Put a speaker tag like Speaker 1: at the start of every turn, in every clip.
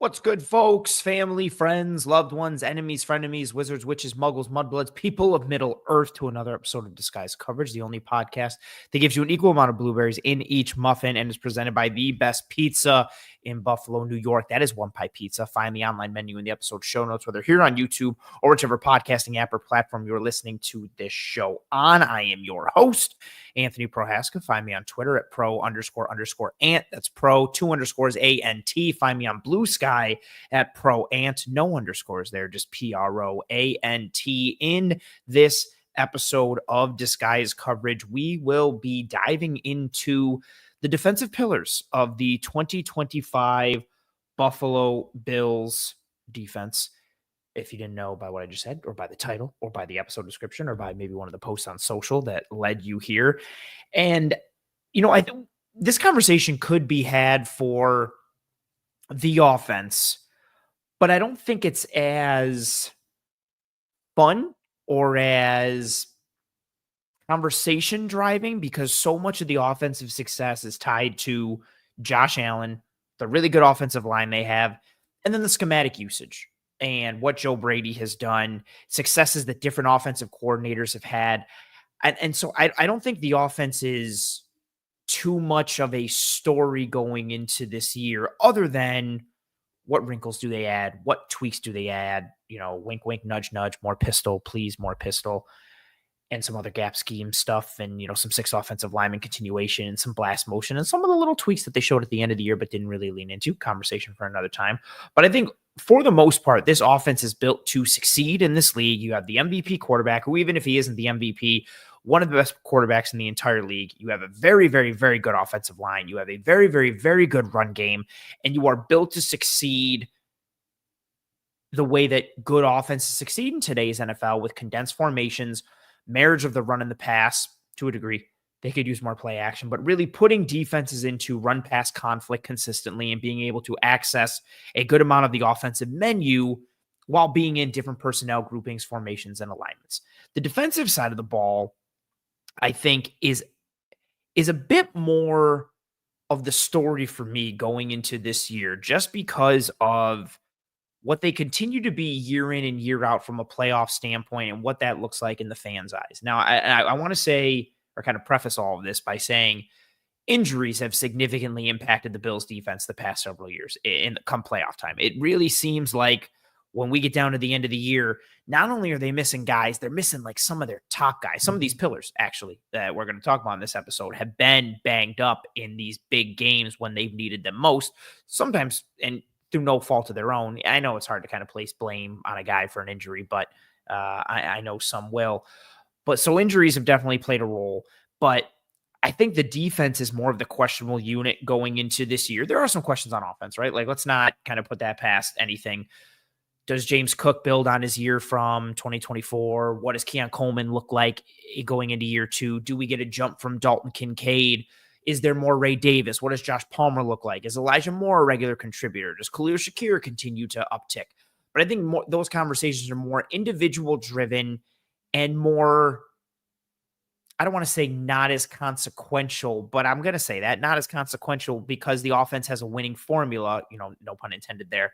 Speaker 1: What's good, folks? Family, friends, loved ones, enemies, frenemies, wizards, witches, muggles, mudbloods, people of Middle Earth to another episode of Disguised Coverage, the only podcast that gives you an equal amount of blueberries in each muffin and is presented by the best pizza in Buffalo, New York. That is One Pie Pizza. Find the online menu in the episode show notes, whether here on YouTube or whichever podcasting app or platform you're listening to this show on. I am your host, Anthony Prohaska. Find me on Twitter at pro__ant. That's pro, 2 underscores A-N-T. Find me on Blue Sky at proant. No underscores there, just PROANT. In this episode of Disguised Coverage, we will be diving into the defensive pillars of the 2025 Buffalo Bills defense. If you didn't know by what I just said, or by the title, or by the episode description, or by maybe one of the posts on social that led you here. And, I think this conversation could be had for the offense, but I don't think it's as fun or as conversation driving because so much of the offensive success is tied to Josh Allen, the really good offensive line they have, and then the schematic usage and what Joe Brady has done, successes that different offensive coordinators have had. And so I don't think the offense is too much of a story going into this year other than what wrinkles do they add? What tweaks do they add? Wink, wink, nudge, nudge, more pistol, please, more pistol, and some other gap scheme stuff, and, some 6 offensive lineman continuation and some blast motion and some of the little tweaks that they showed at the end of the year but didn't really lean into. Conversation for another time. But I think for the most part, this offense is built to succeed in this league. You have the MVP quarterback, who even if he isn't the MVP, one of the best quarterbacks in the entire league. You have a very, very, very good offensive line. You have a very, very, very good run game, and you are built to succeed the way that good offenses succeed in today's NFL with condensed formations, marriage of the run and the pass to a degree. They could use more play action, but really putting defenses into run pass conflict consistently and being able to access a good amount of the offensive menu while being in different personnel groupings, formations, and alignments. The defensive side of the ball, I think, is a bit more of the story for me going into this year, just because of what they continue to be year in and year out from a playoff standpoint and what that looks like in the fans' eyes. Now, I want to say, or kind of preface all of this by saying injuries have significantly impacted the Bills defense the past several years in come playoff time. It really seems like when we get down to the end of the year, not only are they missing guys, they're missing like some of their top guys. Some of these pillars, actually, that we're going to talk about in this episode have been banged up in these big games when they've needed them most. Sometimes, and through no fault of their own. I know it's hard to kind of place blame on a guy for an injury, but I know some will. But so injuries have definitely played a role. But I think the defense is more of the questionable unit going into this year. There are some questions on offense, right? Like, let's not kind of put that past anything. Does James Cook build on his year from 2024? What does Keon Coleman look like going into year 2? Do we get a jump from Dalton Kincaid? Is there more Ray Davis? What does Josh Palmer look like? Is Elijah Moore a regular contributor? Does Khalil Shakir continue to uptick? But I think those conversations are more individual driven and more, I don't want to say not as consequential, but I'm going to say that not as consequential because the offense has a winning formula, no pun intended there,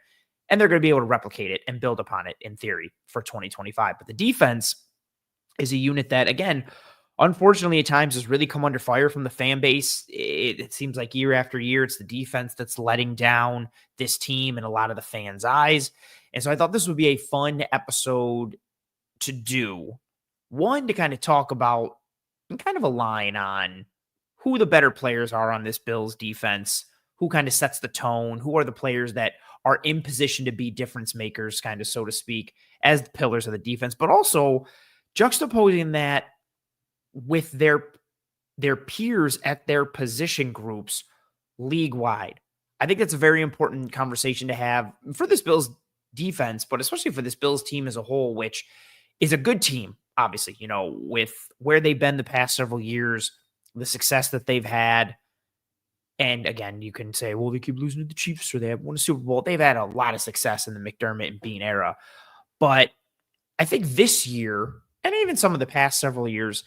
Speaker 1: and they're going to be able to replicate it and build upon it in theory for 2025. But the defense is a unit that, again, unfortunately, at times has really come under fire from the fan base. It seems like year after year, it's the defense that's letting down this team in a lot of the fans' eyes. And so I thought this would be a fun episode to do. One, to kind of talk about and kind of align on who the better players are on this Bills defense, who kind of sets the tone, who are the players that are in position to be difference makers, kind of, so to speak, as the pillars of the defense, but also juxtaposing that with their peers at their position groups league-wide. I think that's a very important conversation to have for this Bills defense, but especially for this Bills team as a whole, which is a good team, obviously, with where they've been the past several years, the success that they've had. And again, you can say, well, they keep losing to the Chiefs or they have won a Super Bowl. They've had a lot of success in the McDermott and Bean era. But I think this year, and even some of the past several years,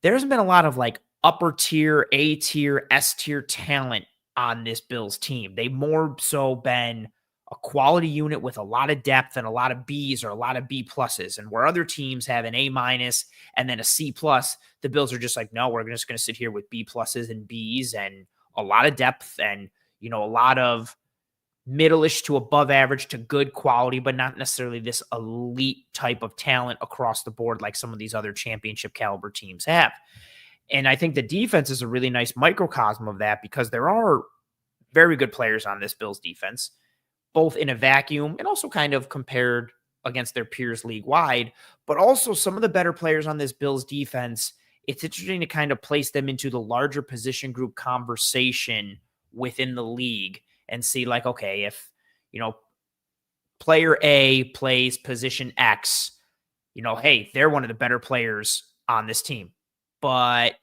Speaker 1: there hasn't been a lot of like upper tier, A tier, S tier talent on this Bills team. They've more so been a quality unit with a lot of depth and a lot of Bs or a lot of B pluses. And where other teams have an A minus and then a C plus, the Bills are just like, no, we're just going to sit here with B pluses and Bs and a lot of depth and, a lot of middle-ish to above average to good quality, but not necessarily this elite type of talent across the board like some of these other championship caliber teams have. And I think the defense is a really nice microcosm of that because there are very good players on this Bills defense, both in a vacuum and also kind of compared against their peers league-wide, but also some of the better players on this Bills defense. It's interesting to kind of place them into the larger position group conversation within the league and see like, okay, if, player A plays position X, hey, they're one of the better players on this team, but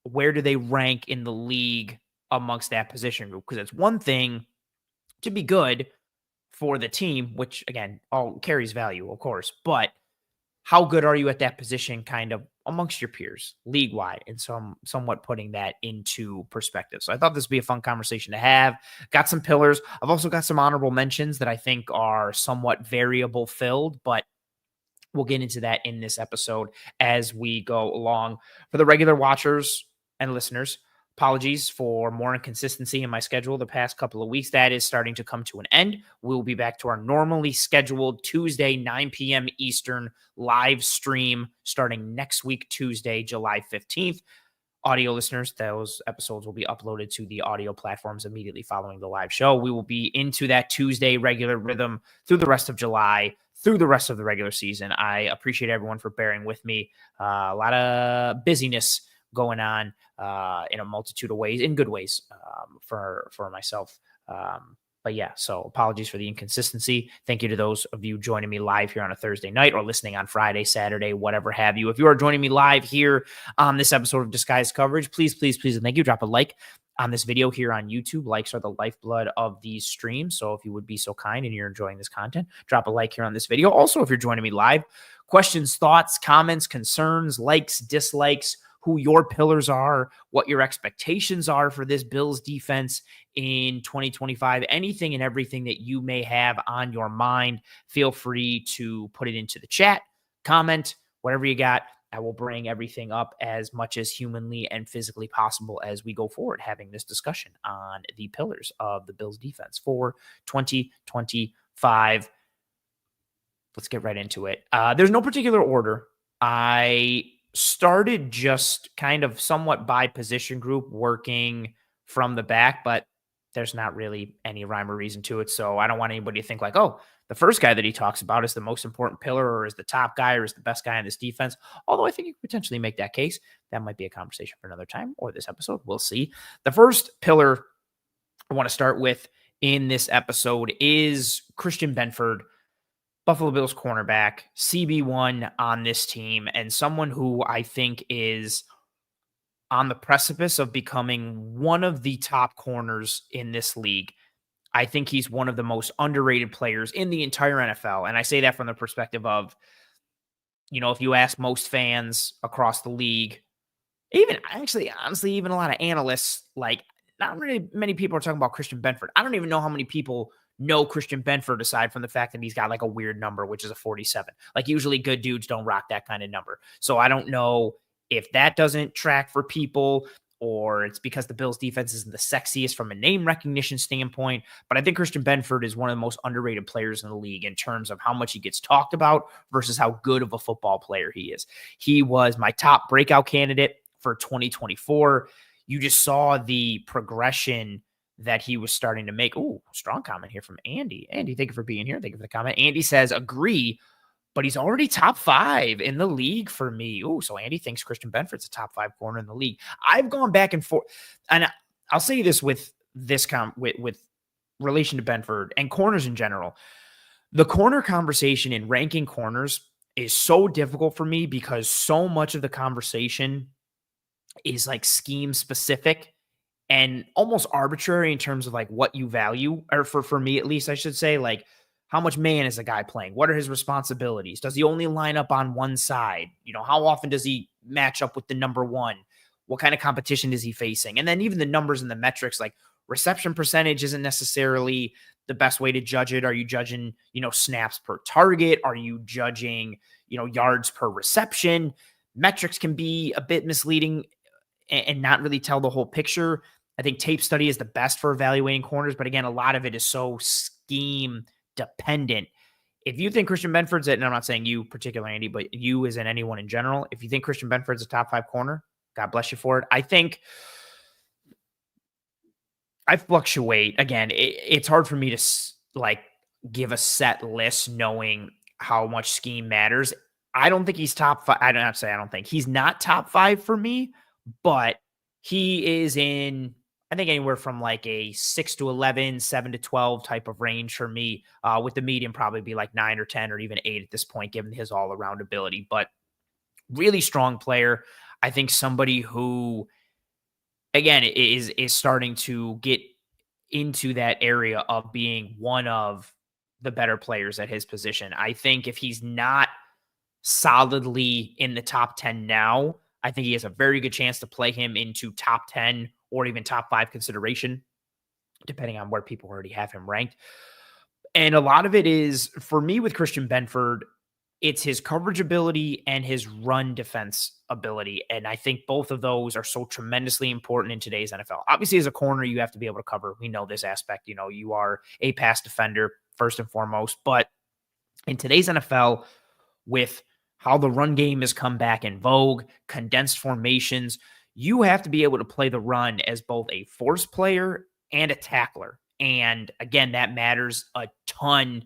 Speaker 1: where do they rank in the league amongst that position group? Because it's one thing to be good for the team, which again, all carries value, of course, but how good are you at that position kind of amongst your peers league wide? And so I'm somewhat putting that into perspective. So I thought this would be a fun conversation to have. Got some pillars. I've also got some honorable mentions that I think are somewhat variable filled, but we'll get into that in this episode as we go along. For the regular watchers and listeners, apologies for more inconsistency in my schedule the past couple of weeks. That is starting to come to an end. We'll be back to our normally scheduled Tuesday, 9 p.m. Eastern live stream starting next week, Tuesday, July 15th. Audio listeners, those episodes will be uploaded to the audio platforms immediately following the live show. We will be into that Tuesday regular rhythm through the rest of July, through the rest of the regular season. I appreciate everyone for bearing with me. A lot of busyness going on in a multitude of ways, in good ways for myself. But yeah, so apologies for the inconsistency. Thank you to those of you joining me live here on a Thursday night or listening on Friday, Saturday, whatever have you. If you are joining me live here on this episode of Disguised Coverage, please, and thank you. Drop a like on this video here on YouTube. Likes are the lifeblood of these streams. So if you would be so kind and you're enjoying this content, drop a like here on this video. Also, if you're joining me live, questions, thoughts, comments, concerns, likes, dislikes, who your pillars are, what your expectations are for this Bills defense in 2025, anything and everything that you may have on your mind, feel free to put it into the chat, comment, whatever you got. I will bring everything up as much as humanly and physically possible as we go forward, having this discussion on the pillars of the Bills defense for 2025. Let's get right into it. There's no particular order. I started just kind of somewhat by position group working from the back, but there's not really any rhyme or reason to it. So I don't want anybody to think like, oh, the first guy that he talks about is the most important pillar or is the top guy or is the best guy on this defense. Although I think you could potentially make that case. That might be a conversation for another time or this episode. We'll see. The first pillar I want to start with in this episode is Christian Benford, Buffalo Bills cornerback, CB1 on this team, and someone who I think is on the precipice of becoming one of the top corners in this league. I think he's one of the most underrated players in the entire NFL. And I say that from the perspective of, if you ask most fans across the league, even actually, honestly, even a lot of analysts, like not really many people are talking about Christian Benford. I don't even know how many people know Christian Benford aside from the fact that he's got like a weird number, which is a 47. Like usually good dudes don't rock that kind of number. So I don't know if that doesn't track for people or it's because the Bills defense isn't the sexiest from a name recognition standpoint. But I think Christian Benford is one of the most underrated players in the league in terms of how much he gets talked about versus how good of a football player he is. He was my top breakout candidate for 2024. You just saw the progression that he was starting to make. Ooh, strong comment here from Andy. Andy, thank you for being here. Thank you for the comment. Andy says, agree, but he's already top 5 in the league for me. Ooh, so Andy thinks Christian Benford's a top 5 corner in the league. I've gone back and forth, and I'll say this with this with relation to Benford and corners in general. The corner conversation in ranking corners is so difficult for me because so much of the conversation is like scheme specific and almost arbitrary in terms of like what you value, or for me, at least I should say, like how much man is the guy playing? What are his responsibilities? Does he only line up on one side? How often does he match up with the number one? What kind of competition is he facing? And then even the numbers and the metrics, like reception percentage isn't necessarily the best way to judge it? Are you judging, snaps per target? Are you judging, yards per reception? Metrics can be a bit misleading and not really tell the whole picture. I think tape study is the best for evaluating corners, but again, a lot of it is so scheme dependent. If you think Christian Benford's and I'm not saying you particularly, Andy, but you as in anyone in general, if you think Christian Benford's a top 5 corner, God bless you for it. I think I fluctuate. Again, it's hard for me to give a set list knowing how much scheme matters. I don't think he's top 5. I don't think he's not top 5 for me, but he is in, I think, anywhere from like a 6 to 11, 7 to 12 type of range for me, with the median probably be like 9 or 10 or even 8 at this point, given his all around ability. But really strong player. I think somebody who, again, is starting to get into that area of being one of the better players at his position. I think if he's not solidly in the top 10 now, I think he has a very good chance to play him into top 10 or even top 5 consideration, depending on where people already have him ranked. And a lot of it is, for me with Christian Benford, it's his coverage ability and his run defense ability. And I think both of those are so tremendously important in today's NFL. Obviously, as a corner, you have to be able to cover. We know this aspect. You are a pass defender first and foremost. But in today's NFL, with how the run game has come back in vogue, condensed formations, you have to be able to play the run as both a force player and a tackler. And again, that matters a ton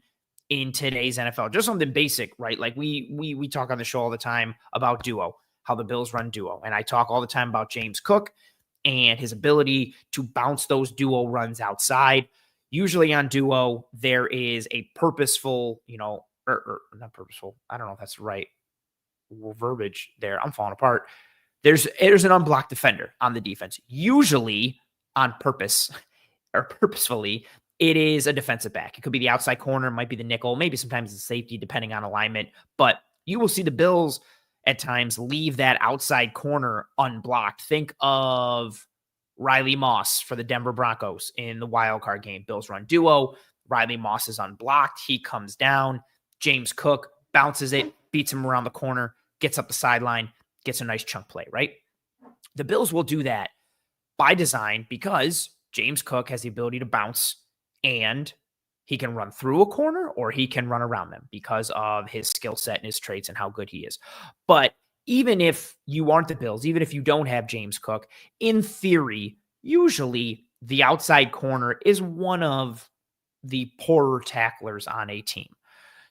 Speaker 1: in today's NFL. Just something basic, right? Like we talk on the show all the time about duo, how the Bills run duo. And I talk all the time about James Cook and his ability to bounce those duo runs outside. Usually on duo, there is a purposeful, or not purposeful. I don't know if that's right verbiage there. I'm falling apart. There's an unblocked defender on the defense, usually on purpose or purposefully. It is a defensive back. It could be the outside corner, it might be the nickel, maybe sometimes it's safety, depending on alignment. But you will see the Bills at times leave that outside corner unblocked. Think of Riley Moss for the Denver Broncos in the wild card game. Bills run duo. Riley Moss is unblocked. He comes down. James Cook bounces it, beats him around the corner, gets up the sideline, gets a nice chunk play, right? The Bills will do that by design because James Cook has the ability to bounce and he can run through a corner or he can run around them because of his skill set and his traits and how good he is. But even if you aren't the Bills, even if you don't have James Cook, in theory, usually the outside corner is one of the poorer tacklers on a team.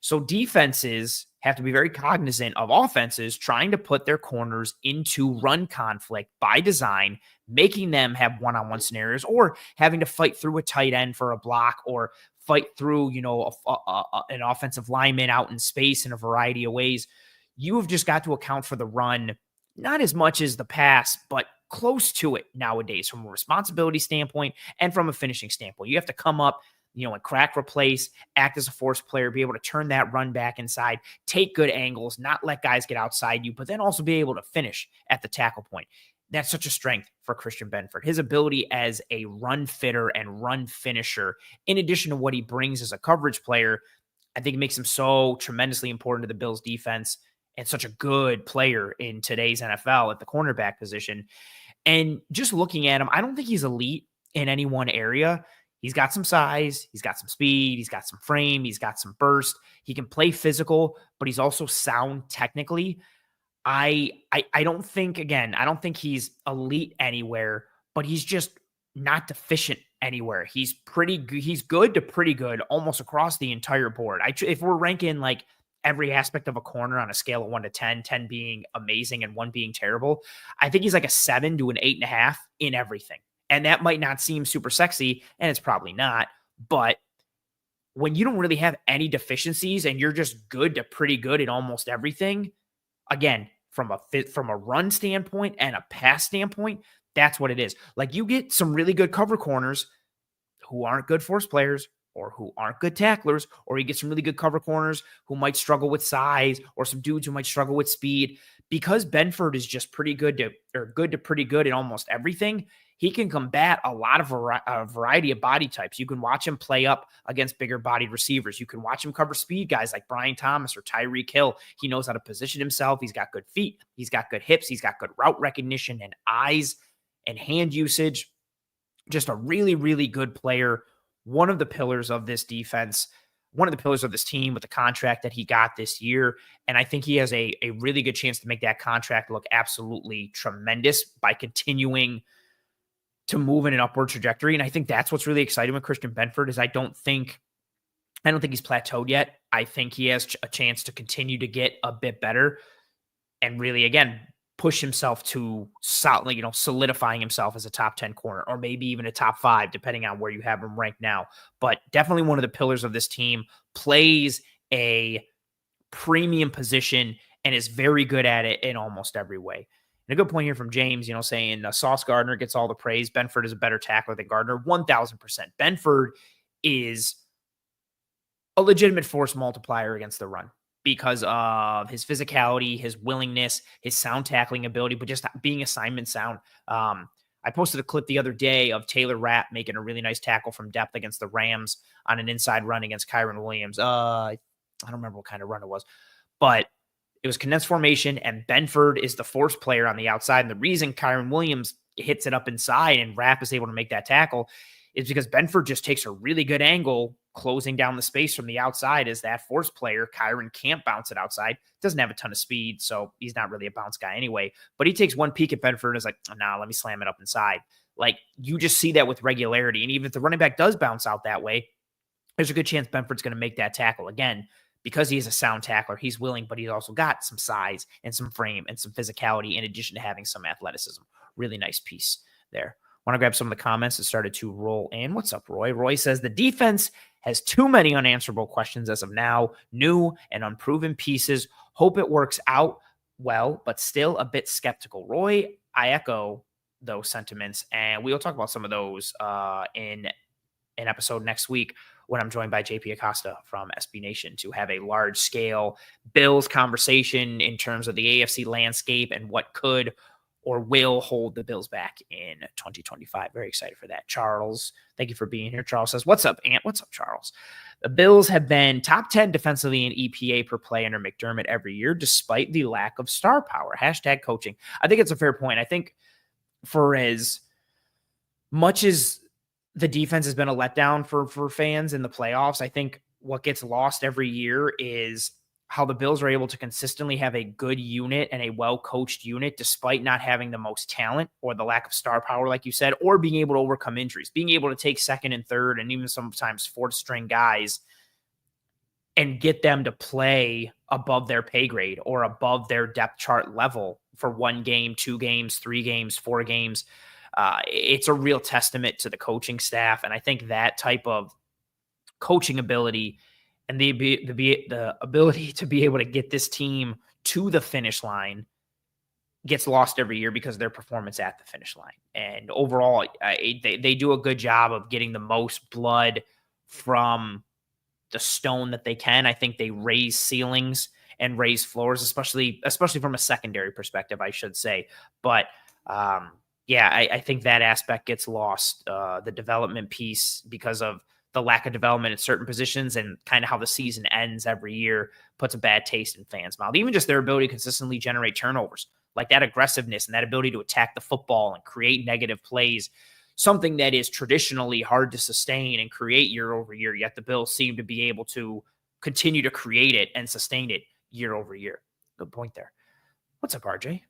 Speaker 1: So defenses have to be very cognizant of offenses trying to put their corners into run conflict by design, making them have one-on-one scenarios or having to fight through a tight end for a block or fight through, an offensive lineman out in space in a variety of ways. You have just got to account for the run, not as much as the pass, but close to it nowadays from a responsibility standpoint and from a finishing standpoint. You have to come up, and crack, replace, act as a force player, be able to turn that run back inside, take good angles, not let guys get outside you, but then also be able to finish at the tackle point. That's such a strength for Christian Benford. His ability as a run fitter and run finisher, in addition to what he brings as a coverage player, I think makes him so tremendously important to the Bills defense and such a good player in today's NFL at the cornerback position. And just looking at him, I don't think he's elite in any one area. He's got some size, he's got some speed, he's got some frame, he's got some burst. He can play physical, but he's also sound technically. I don't think he's elite anywhere, but he's just not deficient anywhere. He's pretty good. He's good to pretty good almost across the entire board. If we're ranking like every aspect of a corner on a scale of 1 to 10, 10 being amazing and 1 being terrible, I think he's like a 7 to an 8.5 in everything. And that might not seem super sexy, and it's probably not. But when you don't really have any deficiencies and you're just good to pretty good in almost everything, again, from a run standpoint and a pass standpoint, that's what it is. Like, you get some really good cover corners who aren't good force players or who aren't good tacklers, or you get some really good cover corners who might struggle with size or some dudes who might struggle with speed. because Benford is just pretty good to pretty good in almost everything, he can combat a lot of a variety of body types. You can watch him play up against bigger bodied receivers. You can watch him cover speed guys like Brian Thomas or Tyreek Hill. He knows how to position himself. He's got good feet. He's got good hips. He's got good route recognition and eyes and hand usage. Just a really, really good player. One of the pillars of this defense, one of the pillars of this team with the contract that he got this year. And I think he has a really good chance to make that contract look absolutely tremendous by continuing to move in an upward trajectory. And I think that's what's really exciting with Christian Benford is I don't think he's plateaued yet. I think he has a chance to continue to get a bit better and really, again, push himself to solidifying himself as a top 10 corner or maybe even a top 5, depending on where you have him ranked now. But definitely one of the pillars of this team, plays a premium position and is very good at it in almost every way. And a good point here from James, saying Sauce Gardner gets all the praise. Benford is a better tackler than Gardner. 1,000%. Benford is a legitimate force multiplier against the run because of his physicality, his willingness, his sound tackling ability, but just being assignment sound. I posted a clip the other day of Taylor Rapp making a really nice tackle from depth against the Rams on an inside run against Kyren Williams. I don't remember what kind of run it was, but it was condensed formation, and Benford is the force player on the outside. And the reason Kyren Williams hits it up inside and Rapp is able to make that tackle is because Benford just takes a really good angle closing down the space from the outside as that force player. Kyren can't bounce it outside. Doesn't have a ton of speed, so he's not really a bounce guy anyway. But he takes one peek at Benford and is like, nah, let me slam it up inside. Like, you just see that with regularity. And even if the running back does bounce out that way, there's a good chance Benford's going to make that tackle. Again, because he is a sound tackler, he's willing, but he's also got some size and some frame and some physicality in addition to having some athleticism. Really nice piece there. Want to grab some of the comments that started to roll in. What's up, Roy? Roy says the defense has too many unanswerable questions as of now. New and unproven pieces. Hope it works out well, but still a bit skeptical. Roy, I echo those sentiments, and we'll talk about some of those in an episode next week when I'm joined by JP Acosta from SB Nation to have a large-scale Bills conversation in terms of the AFC landscape and what could or will hold the Bills back in 2025. Very excited for that. Charles, thank you for being here. Charles says, what's up, Ant? What's up, Charles? The Bills have been top 10 defensively in EPA per play under McDermott every year, despite the lack of star power. Hashtag coaching. I think it's a fair point. I think for as much as the defense has been a letdown for fans in the playoffs, I think what gets lost every year is how the Bills are able to consistently have a good unit and a well-coached unit despite not having the most talent or the lack of star power, like you said, or being able to overcome injuries, being able to take second and third and even sometimes fourth string guys and get them to play above their pay grade or above their depth chart level for 1 game, 2 games, 3 games, 4 games. It's a real testament to the coaching staff. And I think that type of coaching ability and the ability to be able to get this team to the finish line gets lost every year because of their performance at the finish line. And overall, they do a good job of getting the most blood from the stone that they can. I think they raise ceilings and raise floors, especially from a secondary perspective, I should say. But I think that aspect gets lost, the development piece, because of the lack of development at certain positions and kind of how the season ends every year puts a bad taste in fans' mouth. Even just their ability to consistently generate turnovers, like that aggressiveness and that ability to attack the football and create negative plays, something that is traditionally hard to sustain and create year over year, yet the Bills seem to be able to continue to create it and sustain it year over year. Good point there. What's up, RJ?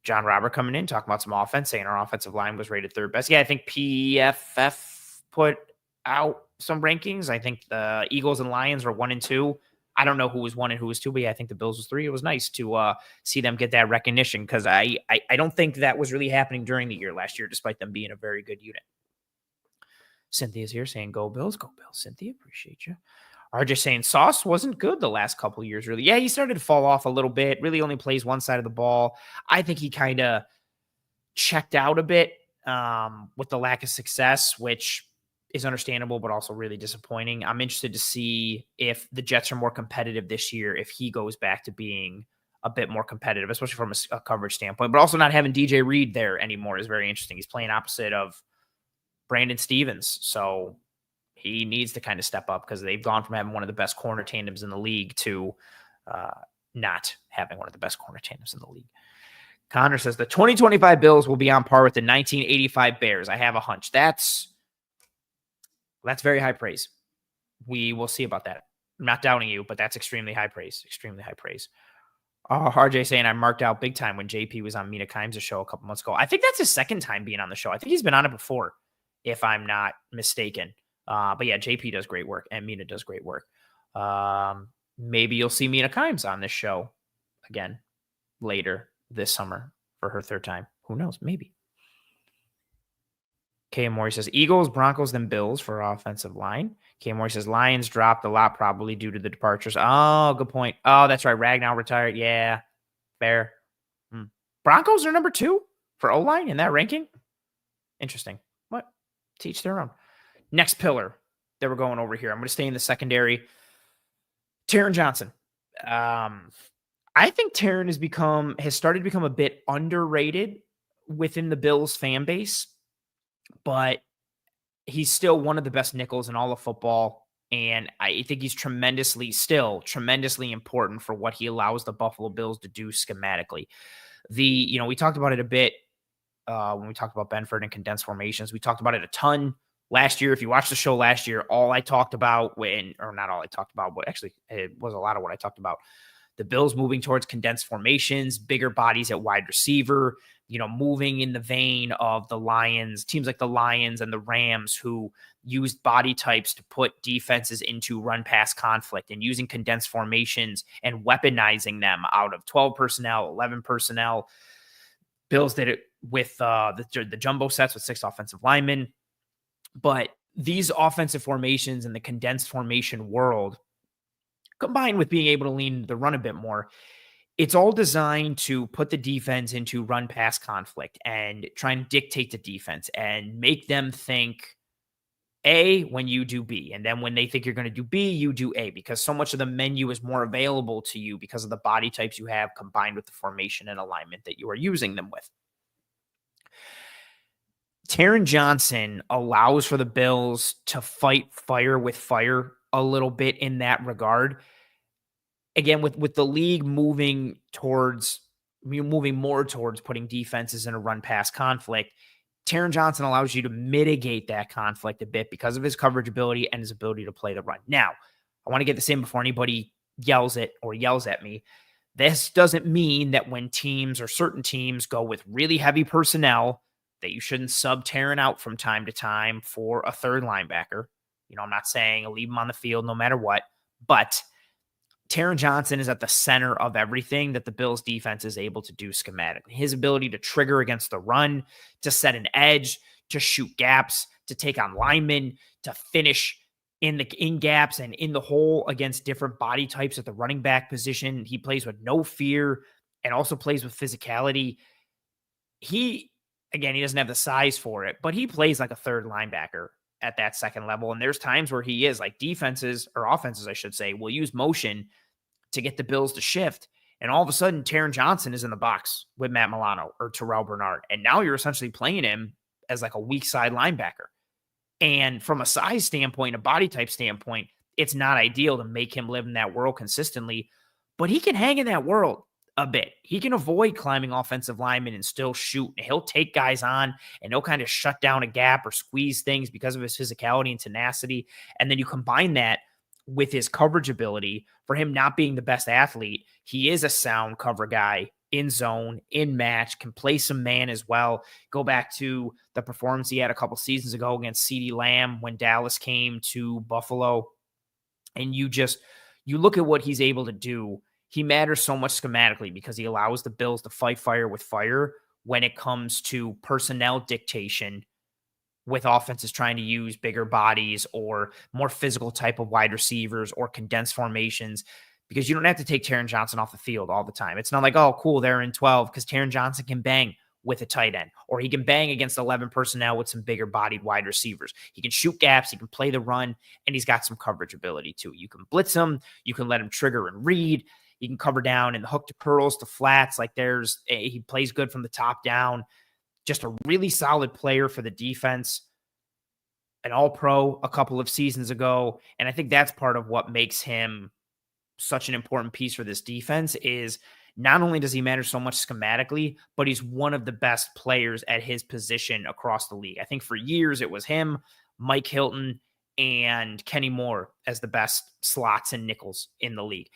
Speaker 1: John Robert coming in, talking about some offense, saying our offensive line was rated 3rd best. Yeah, I think PFF put out some rankings. I think the Eagles and Lions were 1 and 2. I don't know who was 1 and who was 2, but yeah, I think the Bills was 3. It was nice to see them get that recognition because I don't think that was really happening during the year last year, despite them being a very good unit. Cynthia's here saying, go Bills, go Bills. Cynthia, appreciate you. RJ saying Sauce wasn't good the last couple of years, really. Yeah, he started to fall off a little bit, really only plays one side of the ball. I think he kind of checked out a bit with the lack of success, which is understandable, but also really disappointing. I'm interested to see if the Jets are more competitive this year, if he goes back to being a bit more competitive, especially from a coverage standpoint. But also not having DJ Reed there anymore is very interesting. He's playing opposite of Brandon Stevens. So he needs to kind of step up because they've gone from having one of the best corner tandems in the league to not having one of the best corner tandems in the league. Connor says the 2025 Bills will be on par with the 1985 Bears. I have a hunch. That's very high praise. We will see about that. I'm not doubting you, but that's extremely high praise. Extremely high praise. RJ saying I marked out big time when JP was on Mina Kimes' show a couple months ago. I think that's his second time being on the show. I think he's been on it before, if I'm not mistaken. But yeah, JP does great work and Mina does great work. Maybe you'll see Mina Kimes on this show again later this summer for her third time. Who knows? Maybe. K. Maury says Eagles, Broncos, then Bills for offensive line. K. Maury says Lions dropped a lot probably due to the departures. Oh, good point. Oh, that's right. Ragnow retired. Yeah, fair. Broncos are number 2 for O-line in that ranking. Interesting. What? Teach their own. Next pillar that we're going over here. I'm going to stay in the secondary. Taron Johnson. I think Taron has started to become a bit underrated within the Bills fan base, but he's still one of the best nickels in all of football. And I think he's tremendously important for what he allows the Buffalo Bills to do schematically. We talked about it a bit when we talked about Benford and condensed formations. We talked about it a ton last year. If you watched the show last year, all I talked about not all I talked about, but actually it was a lot of what I talked about. The Bills moving towards condensed formations, bigger bodies at wide receiver, moving in the vein of the Lions, teams like the Lions and the Rams who used body types to put defenses into run-pass conflict and using condensed formations and weaponizing them out of 12 personnel, 11 personnel. Bills did it with the jumbo sets with 6 offensive linemen. But these offensive formations in the condensed formation world, combined with being able to lean the run a bit more, it's all designed to put the defense into run-pass conflict and try and dictate the defense and make them think A when you do B. And then when they think you're going to do B, you do A, because so much of the menu is more available to you because of the body types you have combined with the formation and alignment that you are using them with. Taron Johnson allows for the Bills to fight fire with fire a little bit in that regard. Again, with the league moving more towards putting defenses in a run-pass conflict, Taron Johnson allows you to mitigate that conflict a bit because of his coverage ability and his ability to play the run. Now, I want to get this in before anybody yells at me. This doesn't mean that when teams or certain teams go with really heavy personnel that you shouldn't sub Taron out from time to time for a third linebacker. I'm not saying leave him on the field no matter what, but Taron Johnson is at the center of everything that the Bills defense is able to do schematically. His ability to trigger against the run, to set an edge, to shoot gaps, to take on linemen, to finish in gaps and in the hole against different body types at the running back position. He plays with no fear and also plays with physicality. He doesn't have the size for it, but he plays like a third linebacker at that second level. And there's times where he is like offenses, I should say, will use motion to get the Bills to shift. And all of a sudden, Taron Johnson is in the box with Matt Milano or Terrel Bernard. And now you're essentially playing him as like a weak side linebacker. And from a size standpoint, a body type standpoint, it's not ideal to make him live in that world consistently, but he can hang in that world a bit. He can avoid climbing offensive linemen and still shoot. He'll take guys on and he'll kind of shut down a gap or squeeze things because of his physicality and tenacity. And then you combine that with his coverage ability. For him not being the best athlete, he is a sound cover guy in zone, in match, can play some man as well. Go back to the performance he had a couple seasons ago against CeeDee Lamb when Dallas came to Buffalo. And you look at what he's able to do. He matters so much schematically because he allows the Bills to fight fire with fire when it comes to personnel dictation with offenses trying to use bigger bodies or more physical type of wide receivers or condensed formations, because you don't have to take Taron Johnson off the field all the time. It's not like, oh, cool, they're in 12, because Taron Johnson can bang with a tight end, or he can bang against 11 personnel with some bigger bodied wide receivers. He can shoot gaps, he can play the run, and he's got some coverage ability too. You can blitz him, you can let him trigger and read. He can cover down in the hook to curls to flats. Like he plays good from the top down. Just a really solid player for the defense. An all-pro a couple of seasons ago. And I think that's part of what makes him such an important piece for this defense is not only does he matter so much schematically, but he's one of the best players at his position across the league. I think for years it was him, Mike Hilton, and Kenny Moore as the best slots and nickels in the league.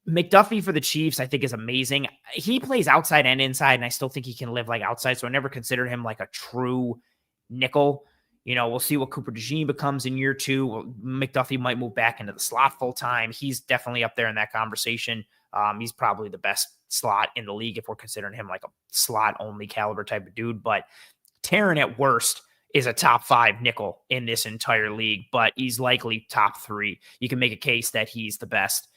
Speaker 1: McDuffie for the Chiefs, I think, is amazing. He plays outside and inside, and I still think he can live like outside, so I never considered him like a true nickel. We'll see what Cooper DeJean becomes in year 2. McDuffie might move back into the slot full time. He's definitely up there in that conversation. He's probably the best slot in the league if we're considering him like a slot only caliber type of dude. But Taron at worst is a top 5 nickel in this entire league, but he's likely top 3. You can make a case that he's the best,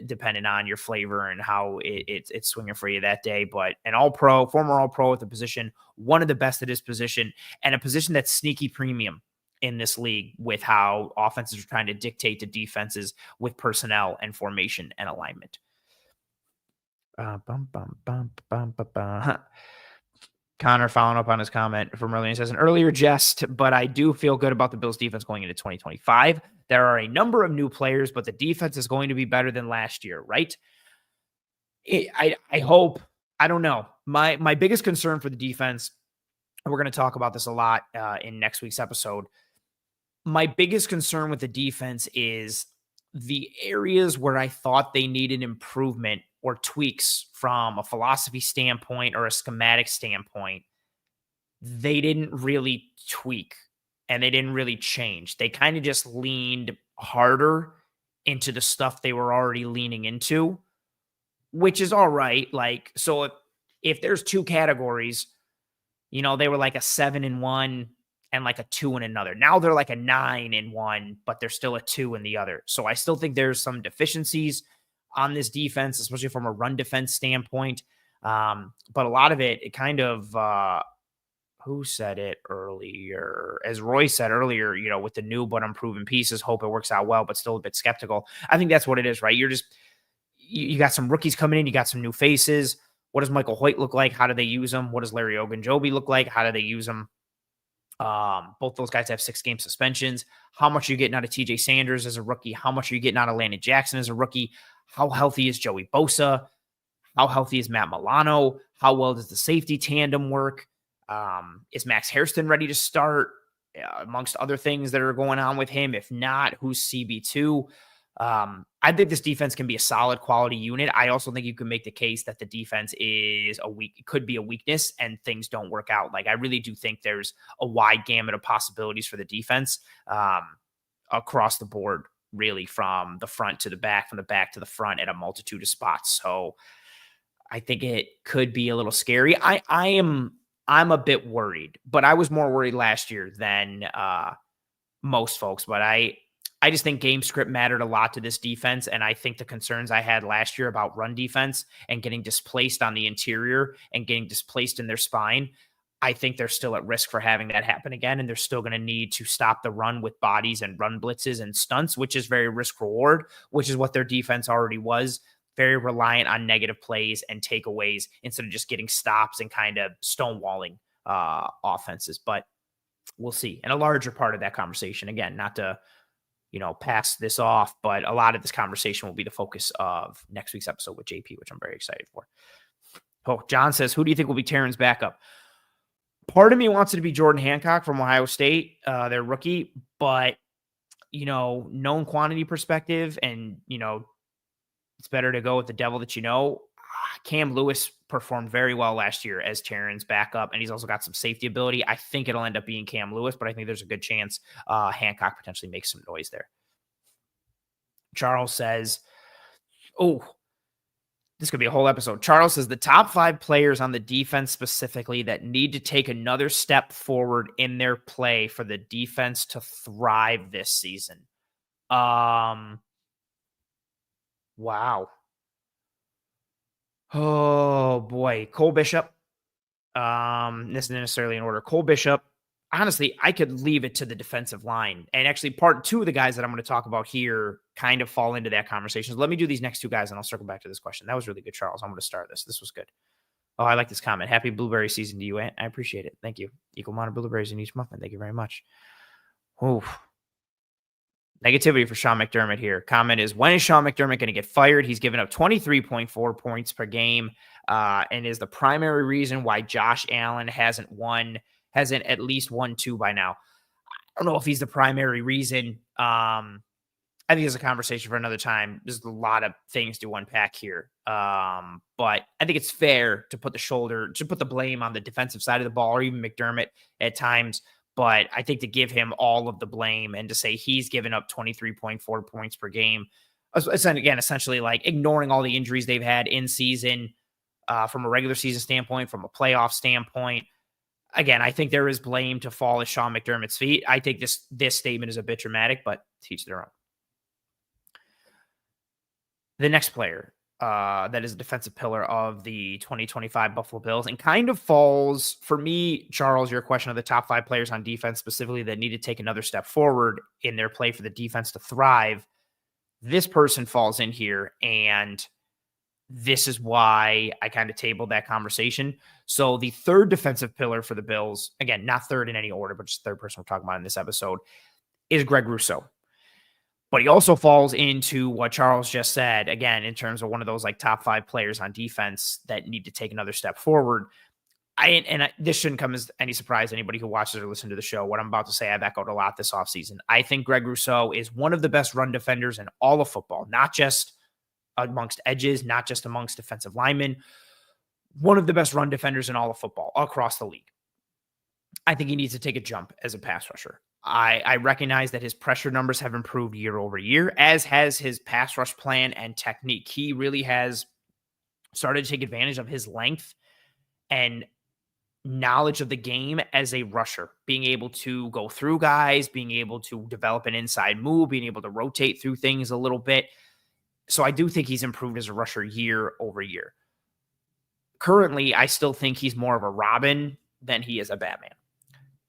Speaker 1: depending on your flavor and how it's swinging for you that day. But an all-pro, former all-pro at the position, one of the best at his position, and a position that's sneaky premium in this league with how offenses are trying to dictate to defenses with personnel and formation and alignment. Connor following up on his comment from earlier, he says, an earlier jest, but I do feel good about the Bills defense going into 2025. There are a number of new players, but the defense is going to be better than last year, right? I hope. I don't know. My biggest concern for the defense, and we're going to talk about this a lot in next week's episode, my biggest concern with the defense is the areas where I thought they needed improvement or tweaks from a philosophy standpoint or a schematic standpoint, they didn't really tweak and they didn't really change. They kind of just leaned harder into the stuff they were already leaning into, which is all right. Like, so if there's 2 categories, they were like a 7 in one and like a 2 in another. Now they're like a 9 in one, but they're still a 2 in the other. So I still think there's some deficiencies on this defense, especially from a run defense standpoint. But a lot of it kind of, who said it earlier? As Roy said earlier, with the new but unproven pieces, hope it works out well, but still a bit skeptical. I think that's what it is, right? You got some rookies coming in, you got some new faces. What does Michael Hoyt look like? How do they use him? What does Larry Ogunjobi look like? How do they use him? Both those guys have 6-game suspensions. How much are you getting out of TJ Sanders as a rookie? How much are you getting out of Landon Jackson as a rookie? How healthy is Joey Bosa? How healthy is Matt Milano? How well does the safety tandem work? Is Max Hairston ready to start? Amongst other things that are going on with him. If not, who's CB2? I think this defense can be a solid quality unit. I also think you can make the case that the defense is could be a weakness and things don't work out. Like, I really do think there's a wide gamut of possibilities for the defense, across the board, really, from the front to the back, from the back to the front at a multitude of spots. So I think it could be a little scary. I'm a bit worried, but I was more worried last year than, most folks, but I just think game script mattered a lot to this defense. And I think the concerns I had last year about run defense and getting displaced on the interior and getting displaced in their spine, I think they're still at risk for having that happen again. And they're still going to need to stop the run with bodies and run blitzes and stunts, which is very risk reward, which is what their defense already was. Very reliant on negative plays and takeaways instead of just getting stops and kind of stonewalling offenses. But we'll see. And a larger part of that conversation, again, not to, pass this off, but a lot of this conversation will be the focus of next week's episode with JP, which I'm very excited for. Oh, John says, who do you think will be Taron's backup? Part of me wants it to be Jordan Hancock from Ohio State, their rookie, but, known quantity perspective and, it's better to go with the devil that you know. Cam Lewis performed very well last year as Taron's backup, and he's also got some safety ability. I think it'll end up being Cam Lewis, but I think there's a good chance Hancock potentially makes some noise there. Charles says, this could be a whole episode. Charles says the top 5 players on the defense specifically that need to take another step forward in their play for the defense to thrive this season. Wow. Oh boy. Cole Bishop. This isn't necessarily in order. Cole Bishop, honestly, I could leave it to the defensive line. And actually, part two of the guys that I'm going to talk about here kind of fall into that conversation. So let me do these next two guys and I'll circle back to this question. That was really good, Charles. I'm going to start this. This was good. Oh, I like this comment. Happy blueberry season to you, Ant. I appreciate it. Thank you. Equal amount of blueberries in each muffin. Thank you very much. Oof. Negativity for Sean McDermott here. Comment is, when is Sean McDermott going to get fired? He's given up 23.4 points per game and is the primary reason why Josh Allen hasn't at least won two by now. I don't know if he's the primary reason. I think it's a conversation for another time. There's a lot of things to unpack here. But I think it's fair to put the blame on the defensive side of the ball, or even McDermott at times. But I think to give him all of the blame and to say he's given up 23.4 points per game, again, essentially like ignoring all the injuries they've had in season from a regular season standpoint, from a playoff standpoint. Again, I think there is blame to fall at Sean McDermott's feet. I think this statement is a bit dramatic, but teach their own. The next player that is a defensive pillar of the 2025 Buffalo Bills and kind of falls, for me, Charles, your question of the top 5 players on defense specifically that need to take another step forward in their play for the defense to thrive. This person falls in here, and this is why I kind of tabled that conversation. So the third defensive pillar for the Bills, again, not third in any order, but just the third person we're talking about in this episode, is Greg Rousseau. But he also falls into what Charles just said, again, in terms of one of those like top 5 players on defense that need to take another step forward. This shouldn't come as any surprise to anybody who watches or listens to the show. What I'm about to say, I've echoed a lot this offseason. I think Greg Rousseau is one of the best run defenders in all of football, not just amongst edges, not just amongst defensive linemen, one of the best run defenders in all of football across the league. I think he needs to take a jump as a pass rusher. I recognize that his pressure numbers have improved year over year, as has his pass rush plan and technique. He really has started to take advantage of his length and knowledge of the game as a rusher, being able to go through guys, being able to develop an inside move, being able to rotate through things a little bit. So I do think he's improved as a rusher year over year. Currently, I still think he's more of a Robin than he is a Batman.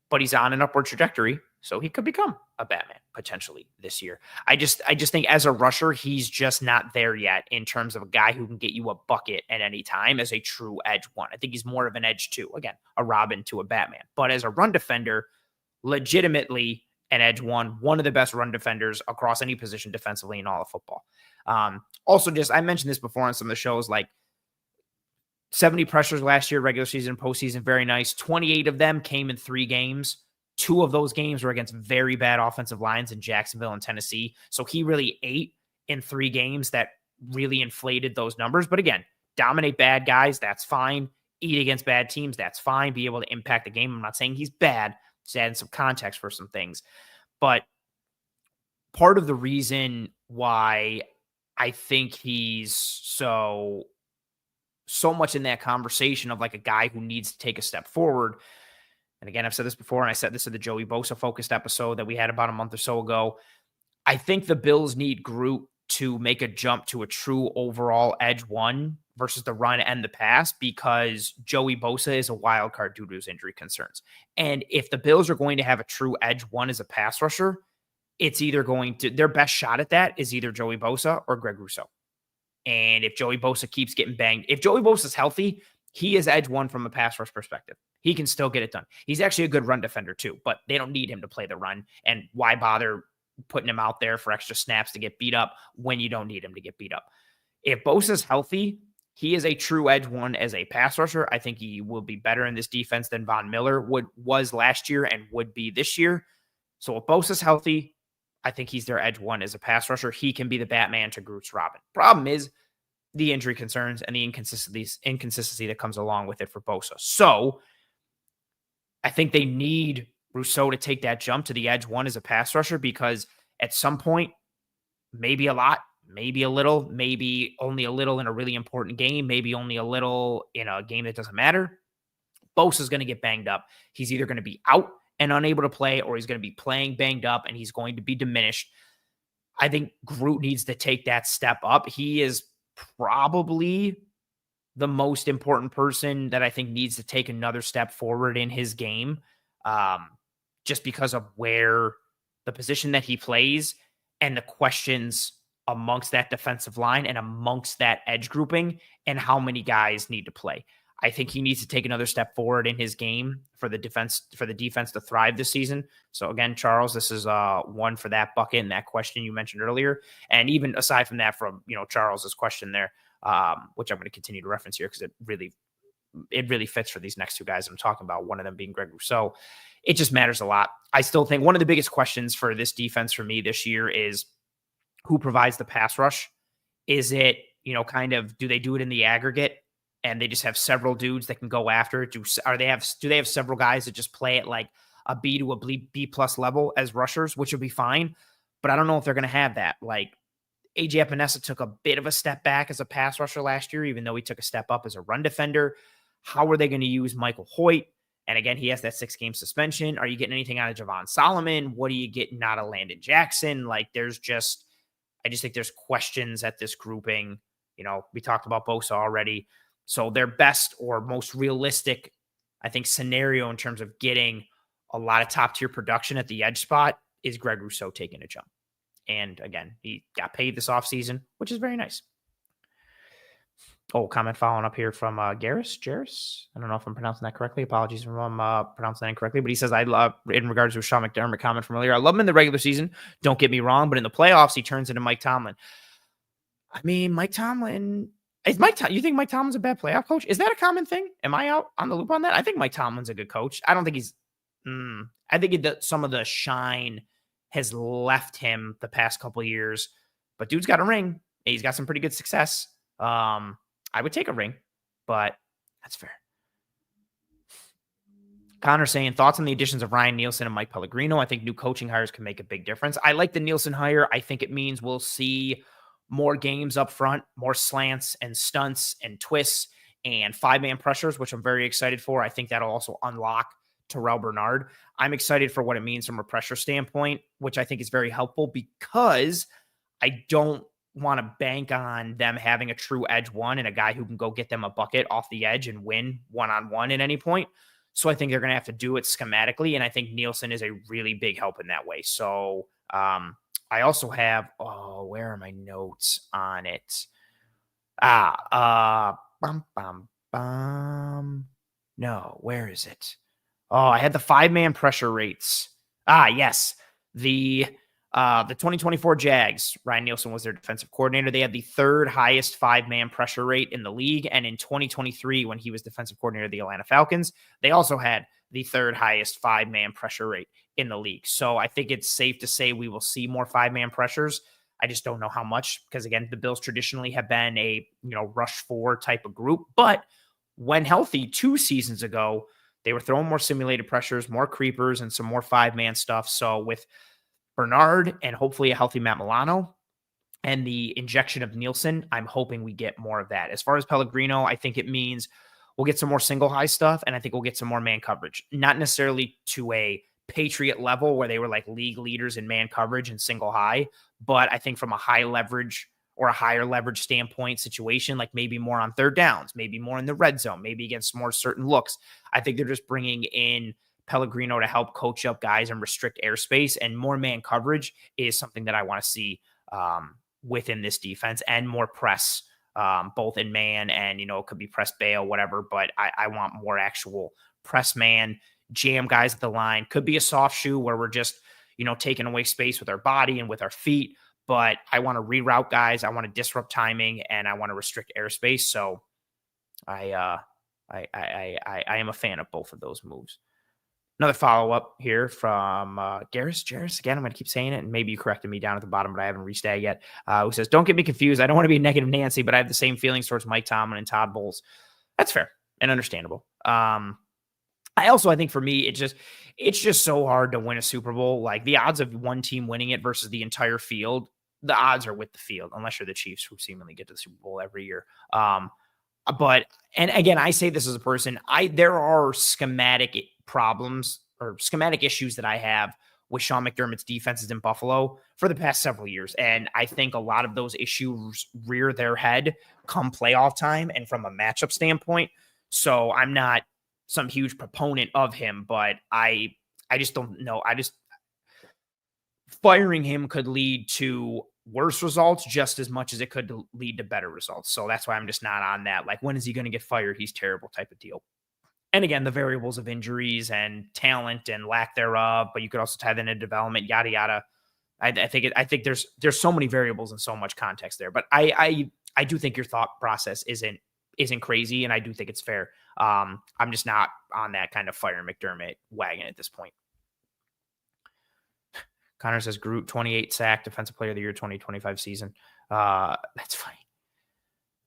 Speaker 1: But he's on an upward trajectory, so he could become a Batman potentially this year. I just think as a rusher, he's just not there yet in terms of a guy who can get you a bucket at any time as a true edge one. I think he's more of an edge two. Again, a Robin to a Batman. But as a run defender, legitimately an edge one of the best run defenders across any position defensively in all of football. Also, I mentioned this before on some of the shows, like 70 pressures last year, regular season, postseason, very nice. 28 of them came in 3 games. 2 of those games were against very bad offensive lines in Jacksonville and Tennessee. So he really ate in 3 games that really inflated those numbers. But again, dominate bad guys, that's fine. Eat against bad teams, that's fine. Be able to impact the game. I'm not saying he's bad. Just adding some context for some things. But part of the reason why I think he's so much in that conversation of like a guy who needs to take a step forward. And again, I've said this before, and I said this in the Joey Bosa focused episode that we had about a month or so ago. I think the Bills need Groot to make a jump to a true overall edge one versus the run and the pass, because Joey Bosa is a wild card due to his injury concerns. And if the Bills are going to have a true edge one as a pass rusher, it's either their best shot at that is either Joey Bosa or Greg Rousseau. And if Joey Bosa keeps getting banged, if Joey Bosa is healthy, he is edge one from a pass rush perspective. He can still get it done. He's actually a good run defender too, but they don't need him to play the run. And why bother putting him out there for extra snaps to get beat up when you don't need him to get beat up? If Bosa's healthy, he is a true edge one as a pass rusher. I think he will be better in this defense than Von Miller was last year and would be this year. So if Bosa's healthy, I think he's their edge one as a pass rusher. He can be the Batman to Groot's Robin. Problem is the injury concerns and the inconsistency that comes along with it for Bosa. So I think they need Rousseau to take that jump to the edge one as a pass rusher, because at some point, maybe a lot, maybe a little, maybe only a little in a really important game, maybe only a little in a game that doesn't matter, Bosa's going to get banged up. He's either going to be out and unable to play, or he's going to be playing banged up and he's going to be diminished. I think Groot needs to take that step up. He is probably the most important person that I think needs to take another step forward in his game. just because of where the position that he plays and the questions amongst that defensive line and amongst that edge grouping and how many guys need to play. I think he needs to take another step forward in his game for the defense to thrive this season. So again, Charles, this is one for that bucket and that question you mentioned earlier. And even aside from that, from Charles's question there, which I'm going to continue to reference here because it really fits for these next two guys I'm talking about. One of them being Greg Rousseau. It just matters a lot. I still think one of the biggest questions for this defense for me this year is who provides the pass rush. Is it kind of, do they do it in the aggregate? And they just have several dudes that can go after it. Do they have several guys that just play at like a B to a B plus level as rushers, which would be fine. But I don't know if they're going to have that. Like AJ Epinesa took a bit of a step back as a pass rusher last year, even though he took a step up as a run defender. How are they going to use Michael Hoyt? And again, he has that 6-game suspension. Are you getting anything out of Javon Solomon? What are you getting out of Landon Jackson? Like I just think there's questions at this grouping. We talked about Bosa already. So their best or most realistic, I think, scenario in terms of getting a lot of top-tier production at the edge spot is Greg Rousseau taking a jump. And again, he got paid this offseason, which is very nice. Oh, comment following up here from Garris. I don't know if I'm pronouncing that correctly. Apologies if I'm pronouncing that incorrectly. But he says, I love, in regards to Sean McDermott comment from earlier, I love him in the regular season. Don't get me wrong. But in the playoffs, he turns into Mike Tomlin. I mean, Mike Tomlin... You think Mike Tomlin's a bad playoff coach? Is that a common thing? Am I out on the loop on that? I think Mike Tomlin's a good coach. I don't think he's. I think some of the shine has left him the past couple of years, but dude's got a ring. He's got some pretty good success. I would take a ring, but that's fair. Connor saying thoughts on the additions of Ryan Nielsen and Mike Pellegrino. I think new coaching hires can make a big difference. I like the Nielsen hire. I think it means we'll see more games up front, more slants and stunts and twists and 5-man pressures, which I'm very excited for. I think that'll also unlock Terrel Bernard. I'm excited for what it means from a pressure standpoint, which I think is very helpful because I don't want to bank on them having a true edge one and a guy who can go get them a bucket off the edge and win one-on-one at any point. So I think they're going to have to do it schematically, and I think Nielsen is a really big help in that way. So, I also have, where are my notes on it? No, where is it? I had the 5-man pressure rates. Yes. The 2024 Jags, Ryan Nielsen was their defensive coordinator. They had the 3rd highest 5-man pressure rate in the league. And in 2023, when he was defensive coordinator of the Atlanta Falcons, they also had the 3rd highest 5-man pressure rate in the league. So I think it's safe to say we will see more 5-man pressures. I just don't know how much because, again, the Bills traditionally have been a rush 4 type of group. But when healthy 2 seasons ago, they were throwing more simulated pressures, more creepers, and some more 5-man stuff. So with Bernard and hopefully a healthy Matt Milano and the injection of Nielsen, I'm hoping we get more of that. As far as Pellegrino, I think it means we'll get some more single high stuff, and I think we'll get some more man coverage. Not necessarily to a Patriot level where they were like league leaders in man coverage and single high, but I think from a high leverage or a higher leverage standpoint situation, like maybe more on 3rd downs, maybe more in the red zone, maybe against more certain looks. I think they're just bringing in Pellegrino to help coach up guys and restrict airspace, and more man coverage is something that I want to see within this defense, and more press, both in man and, it could be press bail, whatever, but I want more actual press man, jam guys at the line. Could be a soft shoe where we're just, taking away space with our body and with our feet, but I want to reroute guys. I want to disrupt timing, and I want to restrict airspace. So I am a fan of both of those moves. Another follow-up here from Garris. Again, I'm going to keep saying it, and maybe you corrected me down at the bottom, but I haven't reached that yet. Who says, don't get me confused. I don't want to be a negative Nancy, but I have the same feelings towards Mike Tomlin and Todd Bowles. That's fair and understandable. I think for me, it's just so hard to win a Super Bowl. Like the odds of one team winning it versus the entire field, the odds are with the field, unless you're the Chiefs, who seemingly get to the Super Bowl every year. But again, I say this as a person, there are schematic problems or schematic issues that I have with Sean McDermott's defenses in Buffalo for the past several years. And I think a lot of those issues rear their head come playoff time and from a matchup standpoint. So I'm not some huge proponent of him, but I I just don't know. Firing him could lead to worse results just as much as it could lead to better results. So that's why I'm just not on that. Like, when is he going to get fired? He's terrible type of deal. And again, the variables of injuries and talent and lack thereof, but you could also tie that into development, yada yada. I think there's so many variables and so much context there. But I do think your thought process isn't crazy, and I do think it's fair. I'm just not on that kind of fire McDermott wagon at this point. Connor says Groot 28 sack, defensive player of the year 2025 season. That's funny.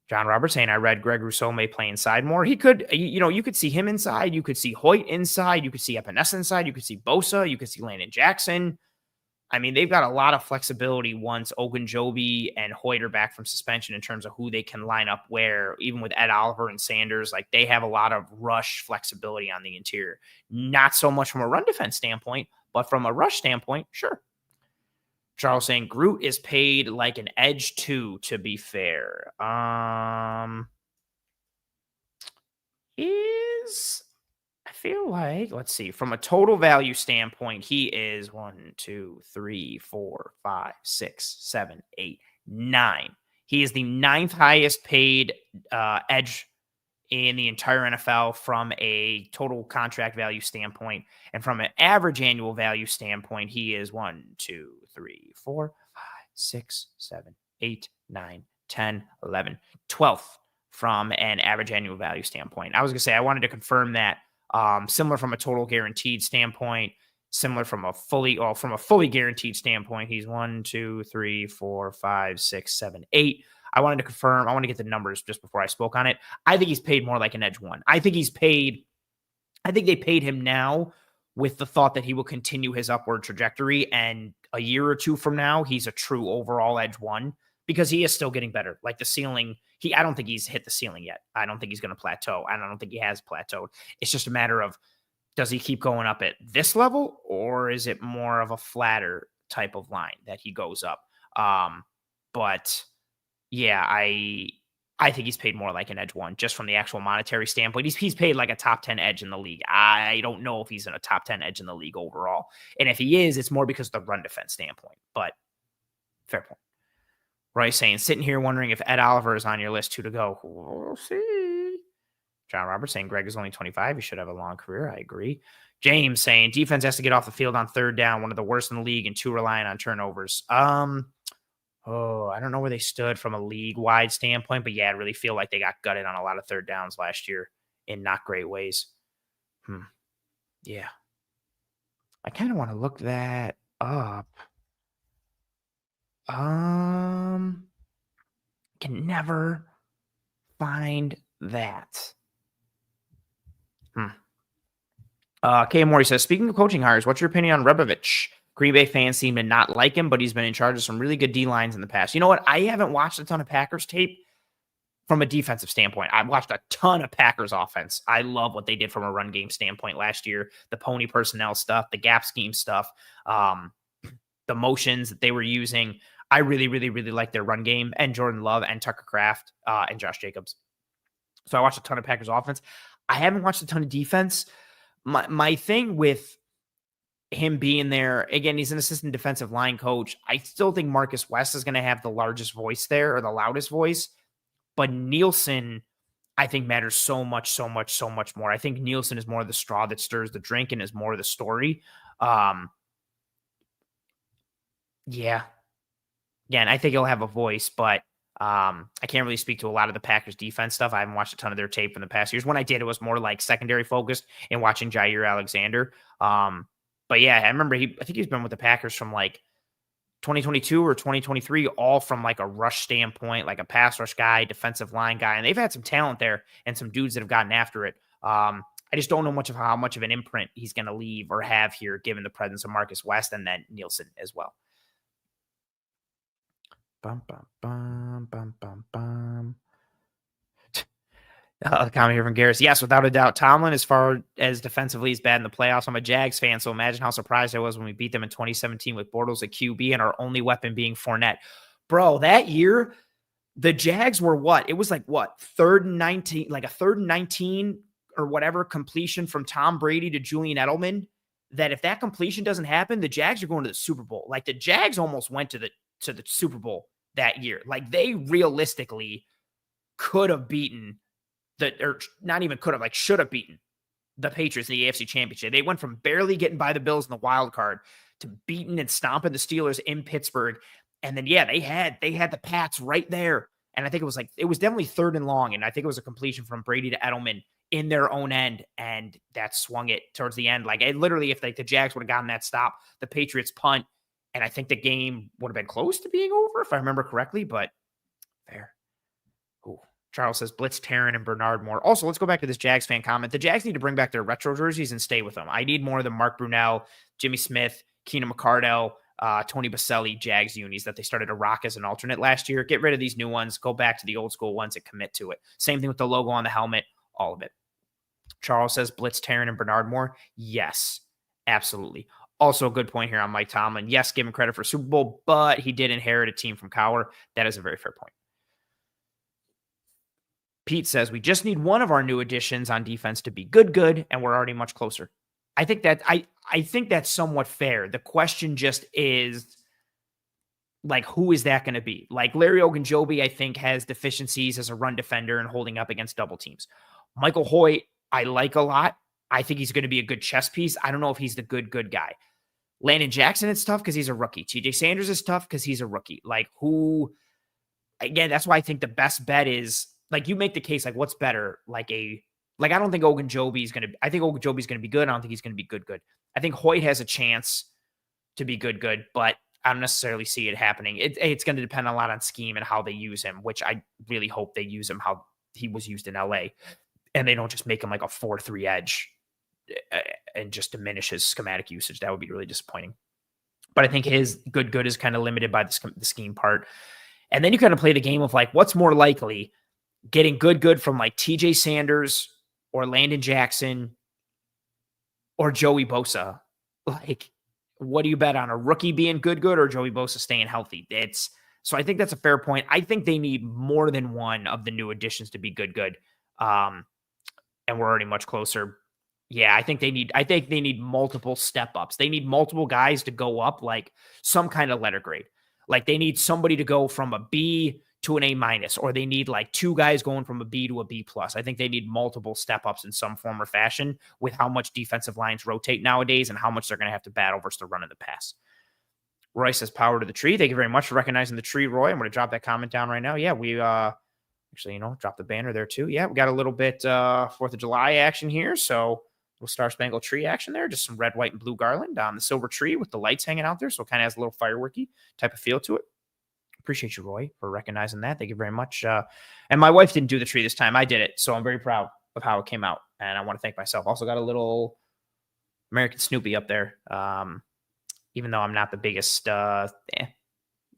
Speaker 1: John Roberts saying, I read Greg Rousseau may play inside more. He could, you could see him inside. You could see Hoyt inside. You could see Epinesa inside. You could see Bosa. You could see Landon Jackson. I mean, they've got a lot of flexibility once Ogunjobi and Hoyt are back from suspension in terms of who they can line up where, even with Ed Oliver and Sanders, like they have a lot of rush flexibility on the interior. Not so much from a run defense standpoint, but from a rush standpoint, sure. Charles saying Groot is paid like an edge too, to be fair. I feel like, let's see, from a total value standpoint, he is 1, 2, 3, 4, 5, 6, 7, 8, 9. He is the 9th highest paid edge in the entire NFL from a total contract value standpoint. And from an average annual value standpoint, he is 1, 2, 3, 4, 5, 6, 7, 8, 9, 10, 11, 12th from an average annual value standpoint. I was going to say, I wanted to confirm that. Similar from a total guaranteed standpoint, similar from a fully guaranteed standpoint, he's 1, 2, 3, 4, 5, 6, 7, 8. I wanted to confirm. I want to get the numbers just before I spoke on it. I think he's paid more like an edge 1. I think they paid him now with the thought that he will continue his upward trajectory. And a year or two from now, he's a true overall edge 1 because he is still getting better. Like the ceiling, I don't think he's hit the ceiling yet. I don't think he's going to plateau. I don't think he has plateaued. It's just a matter of, does he keep going up at this level, or is it more of a flatter type of line that he goes up? But yeah, I think he's paid more like an edge 1 just from the actual monetary standpoint. He's paid like a top 10 edge in the league. I don't know if he's in a top 10 edge in the league overall. And if he is, it's more because of the run defense standpoint. But fair point. Roy saying, sitting here wondering if Ed Oliver is on your list, 2 to go. We'll see. John Roberts saying Greg is only 25. He should have a long career. I agree. James saying defense has to get off the field on 3rd down, one of the worst in the league, and 2 relying on turnovers. I don't know where they stood from a league-wide standpoint, but yeah, I really feel like they got gutted on a lot of 3rd downs last year in not great ways. Yeah. I kind of want to look that up. Can never find that. K. Morey says, speaking of coaching hires, what's your opinion on Rebovich? Green Bay fans seem to not like him, but he's been in charge of some really good D-lines in the past. You know what? I haven't watched a ton of Packers tape from a defensive standpoint. I've watched a ton of Packers offense. I love what they did from a run game standpoint last year. The pony personnel stuff, the gap scheme stuff, the motions that they were using. I really, really, really like their run game, and Jordan Love and Tucker Kraft and Josh Jacobs. So I watched a ton of Packers offense. I haven't watched a ton of defense. My thing with him being there, again, he's an assistant defensive line coach. I still think Marcus West is going to have the largest voice there, or the loudest voice. But Nielsen, I think, matters so much, so much, so much more. I think Nielsen is more the straw that stirs the drink and is more the story. Yeah. Again, I think he'll have a voice, but I can't really speak to a lot of the Packers defense stuff. I haven't watched a ton of their tape from the past years. When I did, it was more like secondary focused and watching Jair Alexander. But yeah, I remember I think he's been with the Packers from like 2022 or 2023, all from like a rush standpoint, like a pass rush guy, defensive line guy. And they've had some talent there and some dudes that have gotten after it. I just don't know much of how much of an imprint he's going to leave or have here, given the presence of Marcus West and then Nielsen as well. Bum, bum, bum, bum, bum, bum. Comment here from Garris. Yes, without a doubt. Tomlin, as far as defensively, is bad in the playoffs. I'm a Jags fan, so imagine how surprised I was when we beat them in 2017 with Bortles at QB and our only weapon being Fournette. Bro, that year, the Jags were what? It was like what? 3rd and 19, like a 3rd and 19 or whatever completion from Tom Brady to Julian Edelman. that if that completion doesn't happen, the Jags are going to the Super Bowl. Like the Jags almost went to the Super Bowl that year. Like they realistically could have beaten or not even could have, like should have beaten the Patriots in the AFC Championship. They went from barely getting by the Bills in the wild card to beating and stomping the Steelers in Pittsburgh. And then, yeah, they had the Pats right there. And I think it was definitely 3rd and long. And I think it was a completion from Brady to Edelman in their own end. And that swung it towards the end. Like, it literally, if the Jags would have gotten that stop, the Patriots punt, and I think the game would have been close to being over, if I remember correctly. But there. Ooh. Charles says blitz Taron and Bernard more. Also, let's go back to this Jags fan comment. The Jags need to bring back their retro jerseys and stay with them. I need more of the Mark Brunell, Jimmy Smith, Keenan McCardell, Tony Baselli Jags unis that they started to rock as an alternate last year. Get rid of these new ones. Go back to the old school ones and commit to it. Same thing with the logo on the helmet. All of it. Charles says blitz Taron and Bernard more. Yes, absolutely. Also a good point here on Mike Tomlin. Yes, give him credit for Super Bowl, but he did inherit a team from Cowher. That is a very fair point. Pete says, we just need one of our new additions on defense to be good, and we're already much closer. I think that I think that's somewhat fair. The question just is, like, who is that going to be? Like, Larry Ogunjobi, I think, has deficiencies as a run defender and holding up against double teams. Michael Hoyt, I like a lot. I think he's going to be a good chess piece. I don't know if he's the good guy. Landon Jackson, it's tough because he's a rookie. TJ Sanders is tough because he's a rookie. Like, who? Again, that's why I think the best bet is, like, you make the case, like, what's better? I don't think Ogunjobi is going to, I think Ogunjobi is going to be good. I don't think he's going to be good. I think Hoyt has a chance to be good, but I don't necessarily see it happening. It's going to depend a lot on scheme and how they use him, which I really hope they use him how he was used in LA, and they don't just make him like a 4-3 edge and just diminish his schematic usage. That would be really disappointing. But I think his good is kind of limited by the scheme part. And then you kind of play the game of, like, what's more likely, getting good from like TJ Sanders or Landon Jackson or Joey Bosa. Like, what do you bet on, a rookie being good or Joey Bosa staying healthy? So I think that's a fair point. I think they need more than one of the new additions to be good. And we're already much closer. Yeah, I think they need multiple step ups. They need multiple guys to go up, like some kind of letter grade. Like, they need somebody to go from a B to an A-, or they need like 2 guys going from a B to a B+. I think they need multiple step-ups in some form or fashion with how much defensive lines rotate nowadays and how much they're going to have to battle versus the run and the pass. Roy says, power to the tree. Thank you very much for recognizing the tree, Roy. I'm going to drop that comment down right now. Yeah, we actually, drop the banner there too. Yeah, we got a little bit 4th of July action here, so little Star Spangled Tree action there. Just some red, white, and blue garland on the silver tree with the lights hanging out there, so it kind of has a little fireworky type of feel to it. Appreciate you, Roy, for recognizing that. Thank you very much. And my wife didn't do the tree this time. I did it, so I'm very proud of how it came out, and I want to thank myself. Also got a little American Snoopy up there, even though I'm not the biggest. I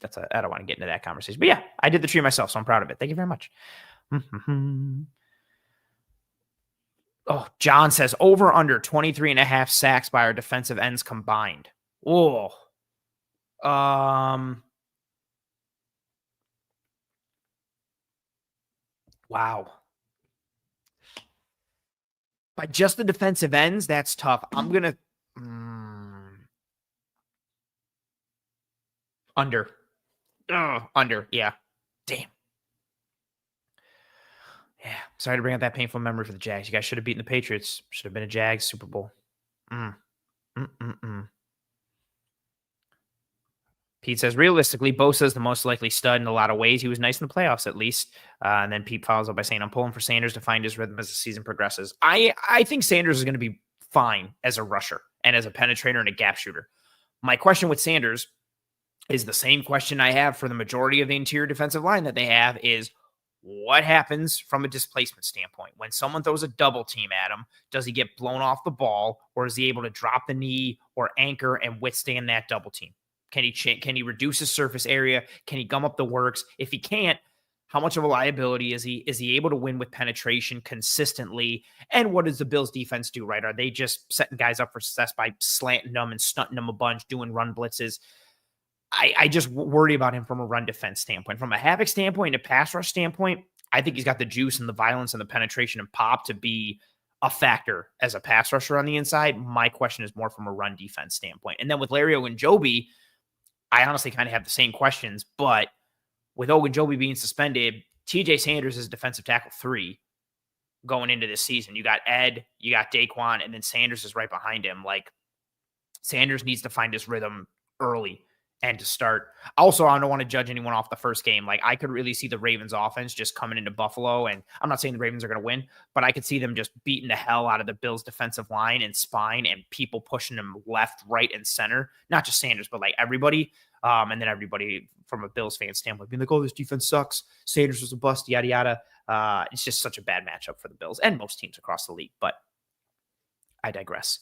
Speaker 1: don't want to get into that conversation. But yeah, I did the tree myself, so I'm proud of it. Thank you very much. Oh, John says, over under 23.5 sacks by our defensive ends combined. Oh. Wow. By just the defensive ends, that's tough. I'm going to under. Under. Yeah. Damn. Yeah. Sorry to bring up that painful memory for the Jags. You guys should have beaten the Patriots. Should have been a Jags Super Bowl. Pete says, realistically, Bosa is the most likely stud in a lot of ways. He was nice in the playoffs, at least. And then Pete follows up by saying, I'm pulling for Sanders to find his rhythm as the season progresses. I think Sanders is going to be fine as a rusher and as a penetrator and a gap shooter. My question with Sanders is the same question I have for the majority of the interior defensive line that they have is, what happens from a displacement standpoint? When someone throws a double team at him, does he get blown off the ball, or is he able to drop the knee or anchor and withstand that double team? Can he reduce his surface area? Can he gum up the works? If he can't, how much of a liability is he? Is he able to win with penetration consistently? And what does the Bills defense do, right? Are they just setting guys up for success by slanting them and stunting them a bunch, doing run blitzes? I just worry about him from a run defense standpoint. From a havoc standpoint, a pass rush standpoint, I think he's got the juice and the violence and the penetration and pop to be a factor as a pass rusher on the inside. My question is more from a run defense standpoint. And then with Larry Ogunjobi, I honestly kind of have the same questions, but with Ogunjobi being suspended, TJ Sanders is defensive tackle 3 going into this season. You got Ed, you got Daquan, and then Sanders is right behind him. Like, Sanders needs to find his rhythm early and to start. Also, I don't want to judge anyone off the first game. Like, I could really see the Ravens offense just coming into Buffalo, and I'm not saying the Ravens are going to win, but I could see them just beating the hell out of the Bills defensive line and spine and people pushing them left, right, and center. Not just Sanders, but like everybody. And then everybody from a Bills fan standpoint being like, oh, this defense sucks. Sanders was a bust, yada, yada. It's just such a bad matchup for the Bills and most teams across the league, but I digress.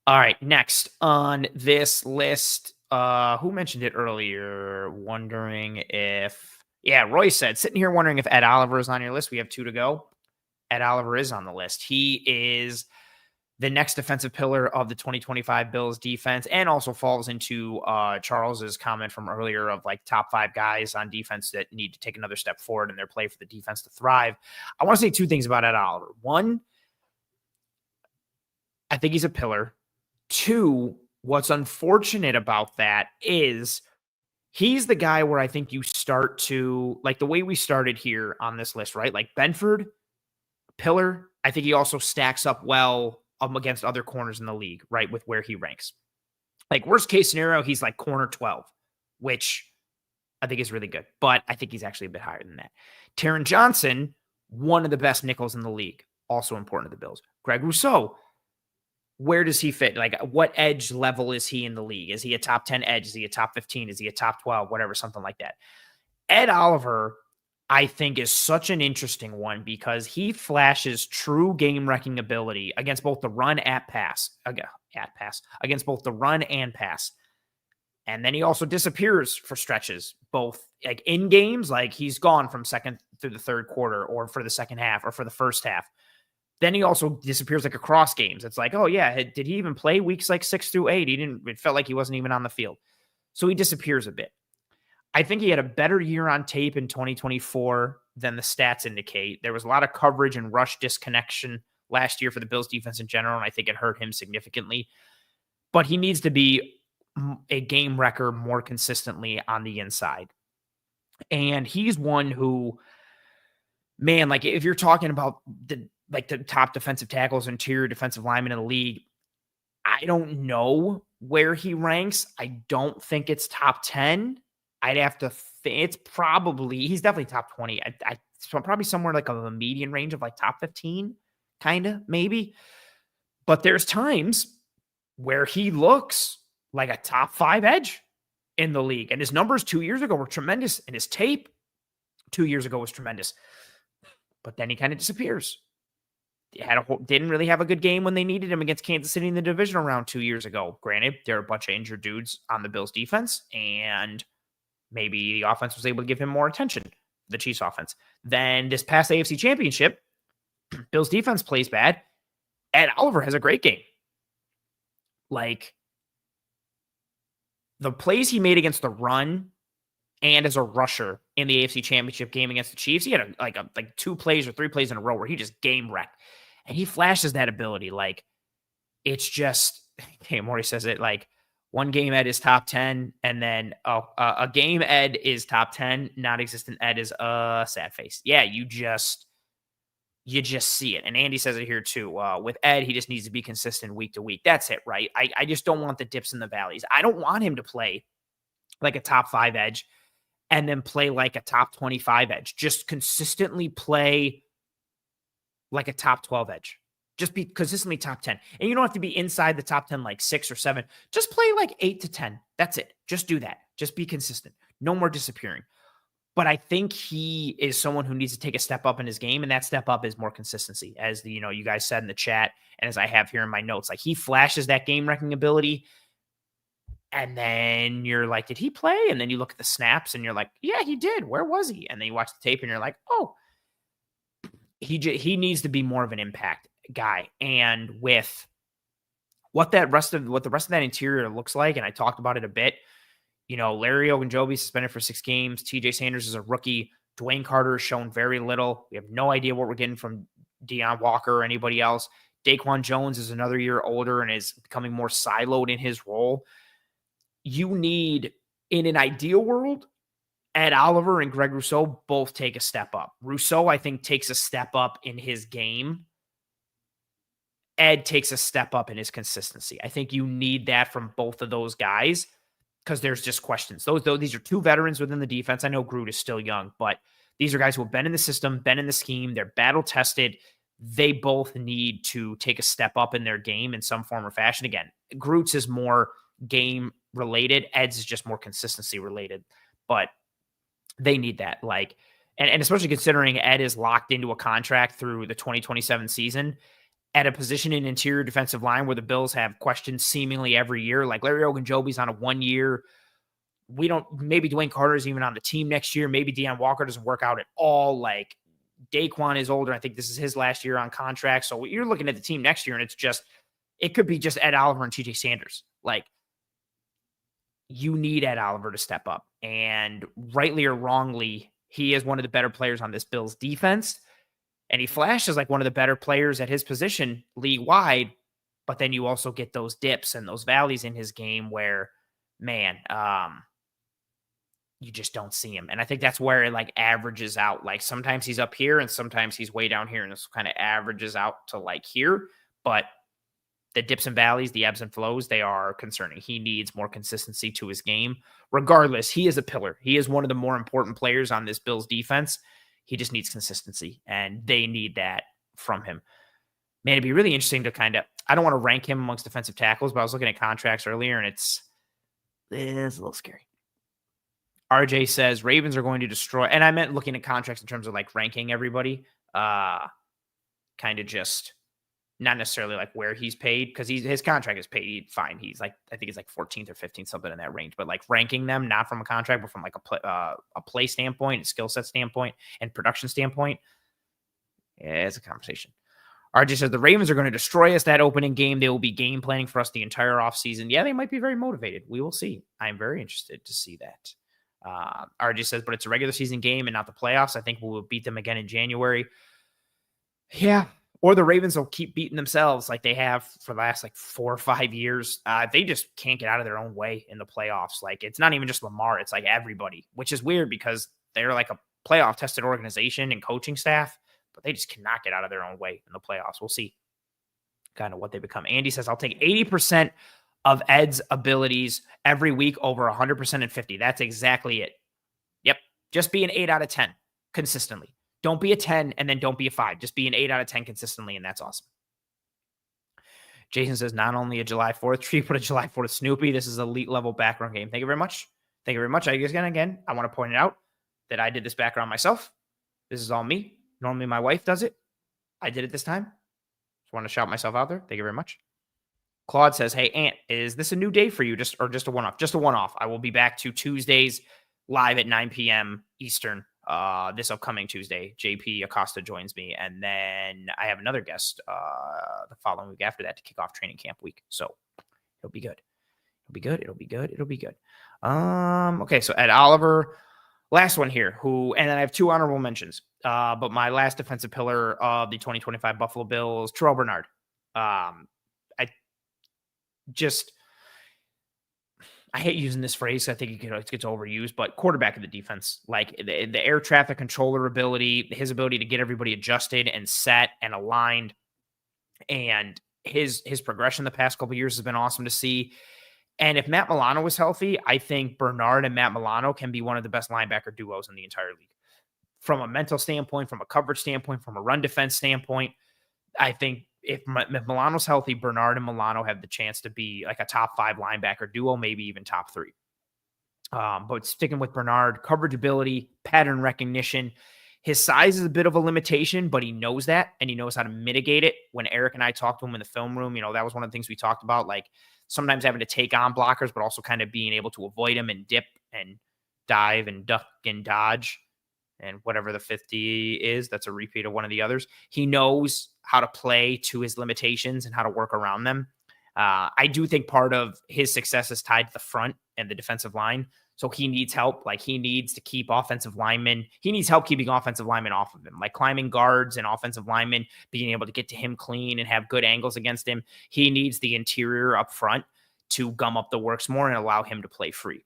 Speaker 1: All right, next on this list, who mentioned it earlier? Wondering if, Roy said, sitting here wondering if Ed Oliver is on your list. We have 2 to go. Ed Oliver is on the list. He is the next defensive pillar of the 2025 Bills defense, and also falls into Charles's comment from earlier of like top 5 guys on defense that need to take another step forward in their play for the defense to thrive. I want to say 2 things about Ed Oliver. 1, I think he's a pillar. 2, what's unfortunate about that is he's the guy where I think you start to, like the way we started here on this list, right? Like Benford, pillar. I think he also stacks up well against other corners in the league, right? With where he ranks. Like worst case scenario, he's like corner 12, which I think is really good, but I think he's actually a bit higher than that. Taron Johnson, one of the best nickels in the league, also important to the Bills. Greg Rousseau, where does he fit? Like, what edge level is he in the league? Is he a top 10 edge? Is he a top 15? Is he a top 12? Whatever, something like that. Ed Oliver, I think, is such an interesting one because he flashes true game-wrecking ability against both the run against both the run and pass. And then he also disappears for stretches, both like in games, like he's gone from second through the third quarter or for the second half or for the first half. Then he also disappears like across games. It's like, oh yeah, did he even play weeks like 6 through 8? It felt like he wasn't even on the field. So he disappears a bit. I think he had a better year on tape in 2024 than the stats indicate. There was a lot of coverage and rush disconnection last year for the Bills defense in general, and I think it hurt him significantly. But he needs to be a game wrecker more consistently on the inside. And he's one who, man, like if you're talking about the top defensive tackles, interior defensive linemen in the league, I don't know where he ranks. I don't think it's top 10. I'd have to think he's definitely top 20. So probably somewhere like a median range of like top 15, kind of, maybe. But there's times where he looks like a top 5 edge in the league. And his numbers 2 years ago were tremendous. And his tape 2 years ago was tremendous. But then he kind of disappears. Didn't really have a good game when they needed him against Kansas City in the divisional round 2 years ago. Granted, there are a bunch of injured dudes on the Bills defense, and maybe the offense was able to give him more attention, the Chiefs offense. Then this past AFC Championship, Bills defense plays bad. Ed Oliver has a great game. Like, the plays he made against the run and as a rusher in the AFC Championship game against the Chiefs, he had like 2 plays or 3 plays in a row where he just game wrecked. And he flashes that ability. Like, it's just, hey, Morty says it like, one game Ed is top 10, and then a game Ed is top 10, non-existent Ed is a sad face. Yeah, you just see it. And Andy says it here too. With Ed, he just needs to be consistent week to week. That's it, right? I just don't want the dips and the valleys. I don't want him to play like a top 5 edge and then play like a top 25 edge. Just consistently play like a top 12 edge. Just be consistently top 10. And you don't have to be inside the top 10 like 6 or 7. Just play like 8 to 10. That's it. Just do that. Just be consistent. No more disappearing. But I think he is someone who needs to take a step up in his game, and that step up is more consistency, as you guys said in the chat, and as I have here in my notes. Like, he flashes that game-wrecking ability, and then you're like, did he play? And then you look at the snaps, and you're like, yeah, he did. Where was he? And then you watch the tape, and you're like, oh, he needs to be more of an impact guy. And with what the rest of that interior looks like, and I talked about it a bit, Larry Ogunjobi suspended for 6 games. TJ Sanders is a rookie. Dwayne Carter has shown very little. We have no idea what we're getting from Deion Walker or anybody else. Daquan Jones is another year older and is becoming more siloed in his role. You need, in an ideal world, Ed Oliver and Greg Rousseau both take a step up. Rousseau, I think, takes a step up in his game. Ed takes a step up in his consistency. I think you need that from both of those guys because there's just questions. These are two veterans within the defense. I know Groot is still young, but these are guys who have been in the system, been in the scheme. They're battle tested. They both need to take a step up in their game in some form or fashion. Again, Groot's is more game related. Ed's is just more consistency related, but they need that. Like, and especially considering Ed is locked into a contract through the 2027 season at a position in interior defensive line where the Bills have questions seemingly every year. Like Larry Ogunjobi's on a 1 year. Maybe Dwayne Carter is even on the team next year. Maybe Deion Walker doesn't work out at all. Like Daquan is older. I think this is his last year on contract. So you're looking at the team next year and it could be just Ed Oliver and TJ Sanders. Like, you need Ed Oliver to step up. And rightly or wrongly, he is one of the better players on this Bills defense. And he flashes like one of the better players at his position league-wide. But then you also get those dips and those valleys in his game where, man, you just don't see him. And I think that's where it like averages out. Like sometimes he's up here and sometimes he's way down here. And this kind of averages out to like here. But the dips and valleys, the ebbs and flows, they are concerning. He needs more consistency to his game. Regardless, he is a pillar. He is one of the more important players on this Bills defense. He just needs consistency, and they need that from him. Man, it'd be really interesting to I don't want to rank him amongst defensive tackles, but I was looking at contracts earlier, and it's a little scary. RJ says Ravens are going to destroy, and I meant looking at contracts in terms of like ranking everybody, kind of just not necessarily like where he's paid, because his contract is paid fine. He's like, I think it's like 14th or 15th, something in that range. But like ranking them, not from a contract, but from like a play standpoint, a skill set standpoint, and production standpoint, yeah, it's a conversation. RJ says the Ravens are going to destroy us that opening game. They will be game planning for us the entire offseason. Yeah, they might be very motivated. We will see. I'm very interested to see that. RJ says, but it's a regular season game and not the playoffs. I think we'll beat them again in January. Yeah. Or the Ravens will keep beating themselves like they have for the last like 4 or 5 years. They just can't get out of their own way in the playoffs. Like, it's not even just Lamar. It's like everybody, which is weird because they're like a playoff tested organization and coaching staff, but they just cannot get out of their own way in the playoffs. We'll see kind of what they become. Andy says, I'll take 80% of Ed's abilities every week over 100% and 50. That's exactly it. Yep. Just be an 8 out of 10 consistently. Don't be a 10 and then don't be a 5. Just be an 8 out of 10 consistently, and that's awesome. Jason says, not only a July 4th treat, but a July 4th Snoopy. This is elite level background game. Thank you very much. Thank you very much. Again, I want to point it out that I did this background myself. This is all me. Normally my wife does it. I did it this time. Just want to shout myself out there. Thank you very much. Claude says, hey, Ant, is this a new day for you? Just a one-off? Just a one-off. I will be back to Tuesdays live at 9 p.m. Eastern. This upcoming Tuesday, JP Acosta joins me, and then I have another guest the following week after that to kick off training camp week. So it'll be good. It'll be good. Okay, so Ed Oliver, last one here, and then I have 2 honorable mentions. But my last defensive pillar of the 2025 Buffalo Bills, Terrel Bernard. I hate using this phrase. I think it gets overused, but quarterback of the defense, like the air traffic controller ability, his ability to get everybody adjusted and set and aligned, and his progression the past couple of years has been awesome to see. And if Matt Milano is healthy, I think Bernard and Matt Milano can be one of the best linebacker duos in the entire league. From a mental standpoint, from a coverage standpoint, from a run defense standpoint, I think if Milano's healthy, Bernard and Milano have the chance to be like a top 5 linebacker duo, maybe even top 3. But sticking with Bernard, coverage ability, pattern recognition, his size is a bit of a limitation, but he knows that, and he knows how to mitigate it. When Eric and I talked to him in the film room, that was one of the things we talked about, like sometimes having to take on blockers, but also kind of being able to avoid them and dip and dive and duck and dodge. And whatever the 50 is, that's a repeat of one of the others. He knows how to play to his limitations and how to work around them. I do think part of his success is tied to the front and the defensive line. So he needs help. Like, he needs to keep offensive linemen. He needs help keeping offensive linemen off of him, like climbing guards and offensive linemen being able to get to him clean and have good angles against him. He needs the interior up front to gum up the works more and allow him to play free.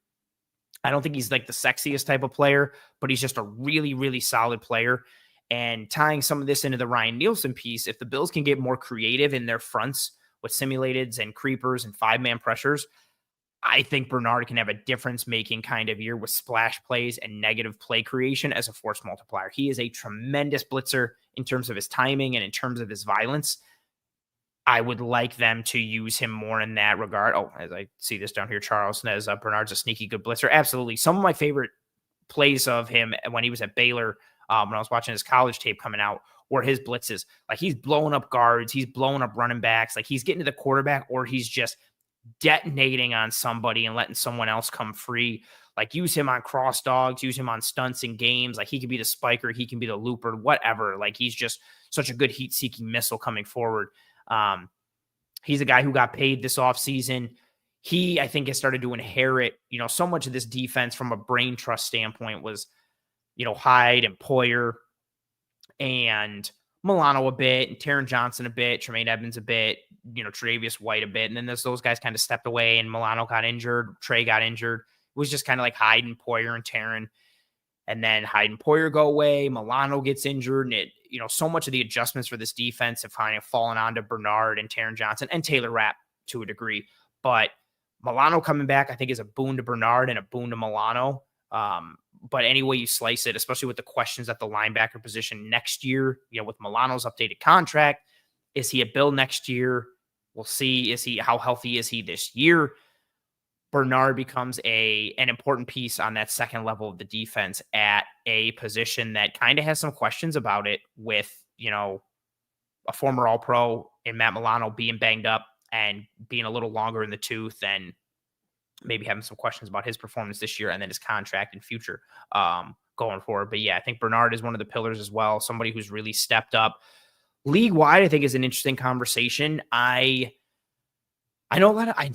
Speaker 1: I don't think he's like the sexiest type of player, but he's just a really, really solid player. And tying some of this into the Ryan Nielsen piece, if the Bills can get more creative in their fronts with simulateds and creepers and 5-man pressures, I think Bernard can have a difference-making kind of year with splash plays and negative play creation as a force multiplier. He is a tremendous blitzer in terms of his timing and in terms of his violence. I would like them to use him more in that regard. Oh, as I see this down here, Charles says Bernard's a sneaky good blitzer. Absolutely. Some of my favorite plays of him when he was at Baylor, when I was watching his college tape coming out, were his blitzes. Like, he's blowing up guards, he's blowing up running backs, like he's getting to the quarterback, or he's just detonating on somebody and letting someone else come free. Like, use him on cross dogs, use him on stunts in games. Like, he can be the spiker, he can be the looper, whatever. Like, he's just such a good heat-seeking missile coming forward. He's a guy who got paid this offseason. He, I think, has started to inherit, so much of this defense from a brain trust standpoint was, Hyde and Poyer and Milano a bit, and Taron Johnson a bit, Tremaine Edmonds a bit, Tre'Davious White a bit. And then those guys kind of stepped away, and Milano got injured. Trey got injured. It was just kind of like Hyde and Poyer and Taron. And then Hyde and Poyer go away. Milano gets injured. And so much of the adjustments for this defense have kind of fallen onto Bernard and Taron Johnson and Taylor Rapp to a degree. But Milano coming back, I think, is a boon to Bernard and a boon to Milano. But any way you slice it, especially with the questions at the linebacker position next year, with Milano's updated contract, is he a Bill next year? We'll see. How healthy is he this year? Bernard becomes an important piece on that second level of the defense at a position that kind of has some questions about it with, a former All-Pro in Matt Milano being banged up and being a little longer in the tooth, and maybe having some questions about his performance this year and then his contract and future going forward. But yeah, I think Bernard is one of the pillars as well. Somebody who's really stepped up. League-wide, I think, is an interesting conversation. I know a lot of, I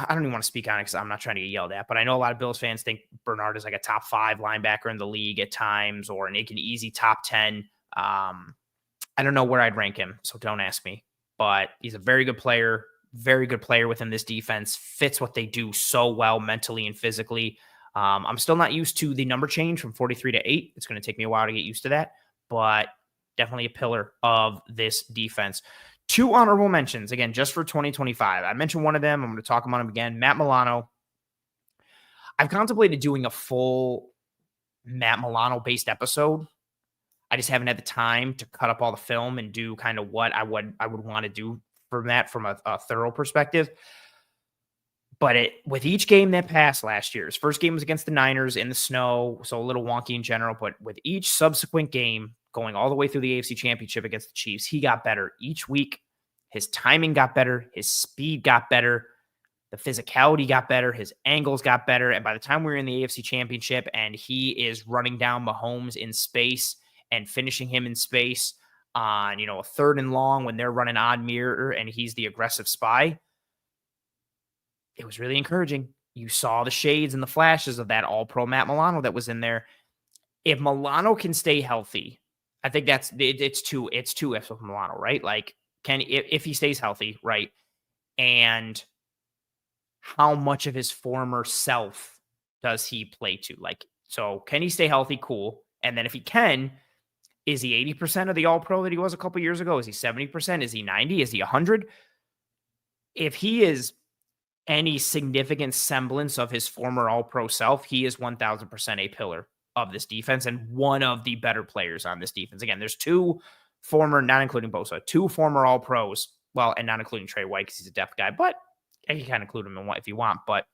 Speaker 1: don't even want to speak on it because I'm not trying to get yelled at, but I know a lot of Bills fans think Bernard is like a top 5 linebacker in the league at times, or an easy top 10. I don't know where I'd rank him, so don't ask me, but he's a very good player within this defense, fits what they do so well mentally and physically. I'm still not used to the number change from 43 to 8. It's going to take me a while to get used to that, but definitely a pillar of this defense. 2 honorable mentions, again, just for 2025. I mentioned one of them. I'm going to talk about him again. Matt Milano. I've contemplated doing a full Matt Milano-based episode. I just haven't had the time to cut up all the film and do kind of what I would want to do for Matt from a thorough perspective. But with each game that passed last year, his first game was against the Niners in the snow, so a little wonky in general. But with each subsequent game, going all the way through the AFC Championship against the Chiefs, he got better each week. His timing got better. His speed got better. The physicality got better. His angles got better. And by the time we were in the AFC Championship and he is running down Mahomes in space and finishing him in space on, a 3rd and long when they're running odd mirror and he's the aggressive spy, it was really encouraging. You saw the shades and the flashes of that All-Pro Matt Milano that was in there. If Milano can stay healthy, I think it's two ifs with Milano, right? Like, if he stays healthy, right? And how much of his former self does he play to? Like, so can he stay healthy? Cool. And then if he can, is he 80% of the All-Pro that he was a couple years ago? Is he 70%? Is he 90? Is he 100? If he is any significant semblance of his former All-Pro self, he is 1,000% a pillar of this defense and one of the better players on this defense. Again, there's 2 former, not including Bosa, 2 former All-Pros, well, and not including Trey White because he's a depth guy, but you can include him in one if you want. But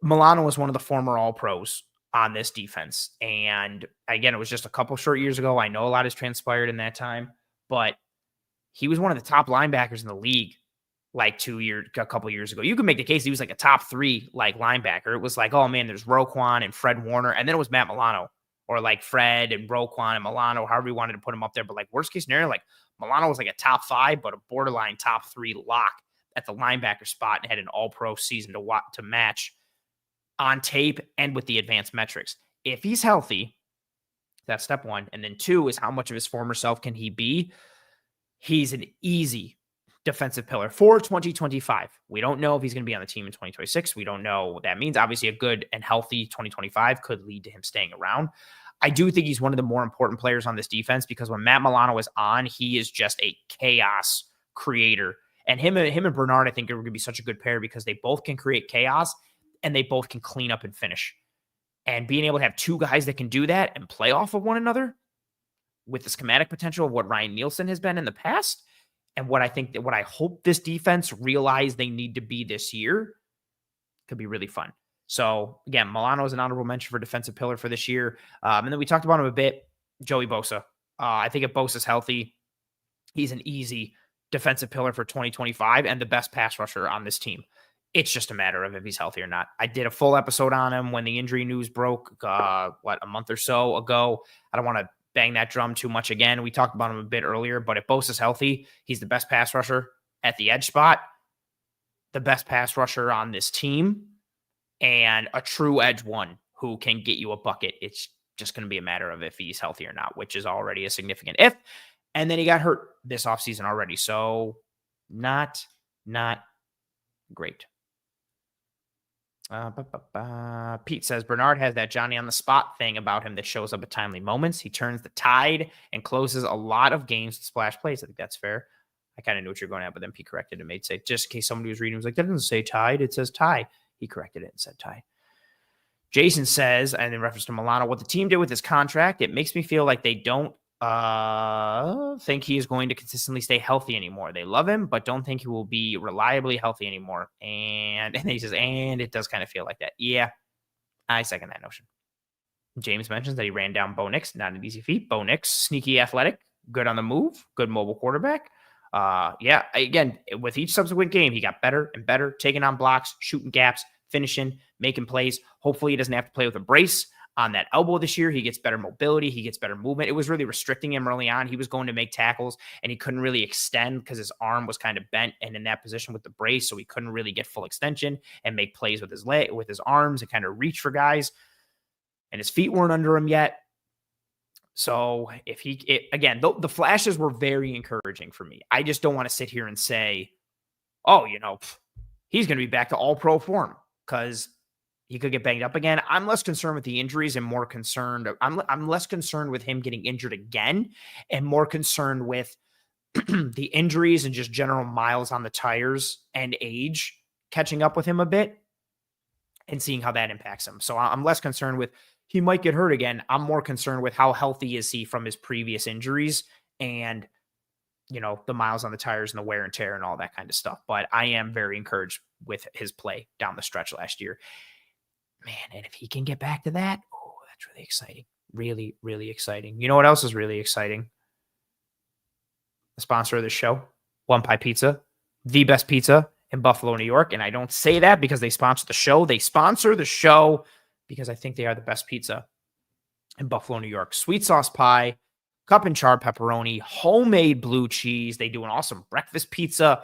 Speaker 1: Milano was one of the former All-Pros on this defense. And again, it was just a couple short years ago. I know a lot has transpired in that time, but he was one of the top linebackers in the league like a couple years ago. You could make the case he was like a top 3 like linebacker. It was like, oh man, there's Roquan and Fred Warner, and then it was Matt Milano, or like Fred and Roquan and Milano, however you wanted to put him up there. But like worst case scenario, like Milano was like a top 5, but a borderline top 3 lock at the linebacker spot and had an All-Pro season to match. on tape and with the advanced metrics. If he's healthy, that's step one. And then two is how much of his former self can he be? He's an easy defensive pillar for 2025. We don't know if he's going to be on the team in 2026. We don't know what that means. Obviously, a good and healthy 2025 could lead to him staying around. I do think he's one of the more important players on this defense because when Matt Milano is on, he is just a chaos creator. And him and Bernard, I think, are going to be such a good pair because they both can create chaos and they both can clean up and finish. And being able to have two guys that can do that and play off of one another with the schematic potential of what Ryan Nielsen has been in the past and what I hope this defense realize they need to be this year could be really fun. So again, Milano is an honorable mention for defensive pillar for this year. And then we talked about him a bit, Joey Bosa. I think if Bosa's healthy, he's an easy defensive pillar for 2025 and the best pass rusher on this team. It's just a matter of if he's healthy or not. I did a full episode on him when the injury news broke, a month or so ago. I don't want to bang that drum too much again. We talked about him a bit earlier, but if Bosa's healthy, he's the best pass rusher at the edge spot, the best pass rusher on this team, and a true edge one who can get you a bucket. It's just going to be a matter of if he's healthy or not, which is already a significant if. And then he got hurt this offseason already. So not great. Pete says Bernard has that Johnny on the spot thing about him that shows up at timely moments. He turns the tide and closes a lot of games with splash plays. I think that's fair. I kind of knew what you're going at, but then Pete corrected and made say, just in case somebody was reading, was like, that doesn't say tide, it says tie. He corrected it and said tie. Jason says, and in reference to Milano, what the team did with his contract, it makes me feel like they don't think he is going to consistently stay healthy anymore. They love him, but don't think he will be reliably healthy anymore. And he says, and it does kind of feel like that. Yeah, I second that notion. James mentions that he ran down Bo Nix, not an easy feat. Bo Nix, sneaky athletic, good on the move, good mobile quarterback. Again, with each subsequent game, he got better and better, taking on blocks, shooting gaps, finishing, making plays. Hopefully he doesn't have to play with a brace on that elbow this year. He gets better mobility. He gets better movement. It was really restricting him early on. He was going to make tackles and he couldn't really extend because his arm was kind of bent and in that position with the brace. So he couldn't really get full extension and make plays with his leg, with his arms and kind of reach for guys. And his feet weren't under him yet. So again, the flashes were very encouraging for me. I just don't want to sit here and say, oh, he's going to be back to all pro form because he could get banged up again. I'm less concerned with the injuries and more concerned. I'm less concerned with him getting injured again and more concerned with the injuries and just general miles on the tires and age catching up with him a bit and seeing how that impacts him. So I'm less concerned with he might get hurt again. I'm more concerned with how healthy is he from his previous injuries and, the miles on the tires and the wear and tear and all that kind of stuff. But I am very encouraged with his play down the stretch last year. Man, and if he can get back to that, that's really exciting. Really, really exciting. You know what else is really exciting? The sponsor of the show, One Pie Pizza, the best pizza in Buffalo, New York. And I don't say that because they sponsor the show. They sponsor the show because I think they are the best pizza in Buffalo, New York. Sweet sauce pie, cup and char pepperoni, homemade blue cheese. They do an awesome breakfast pizza.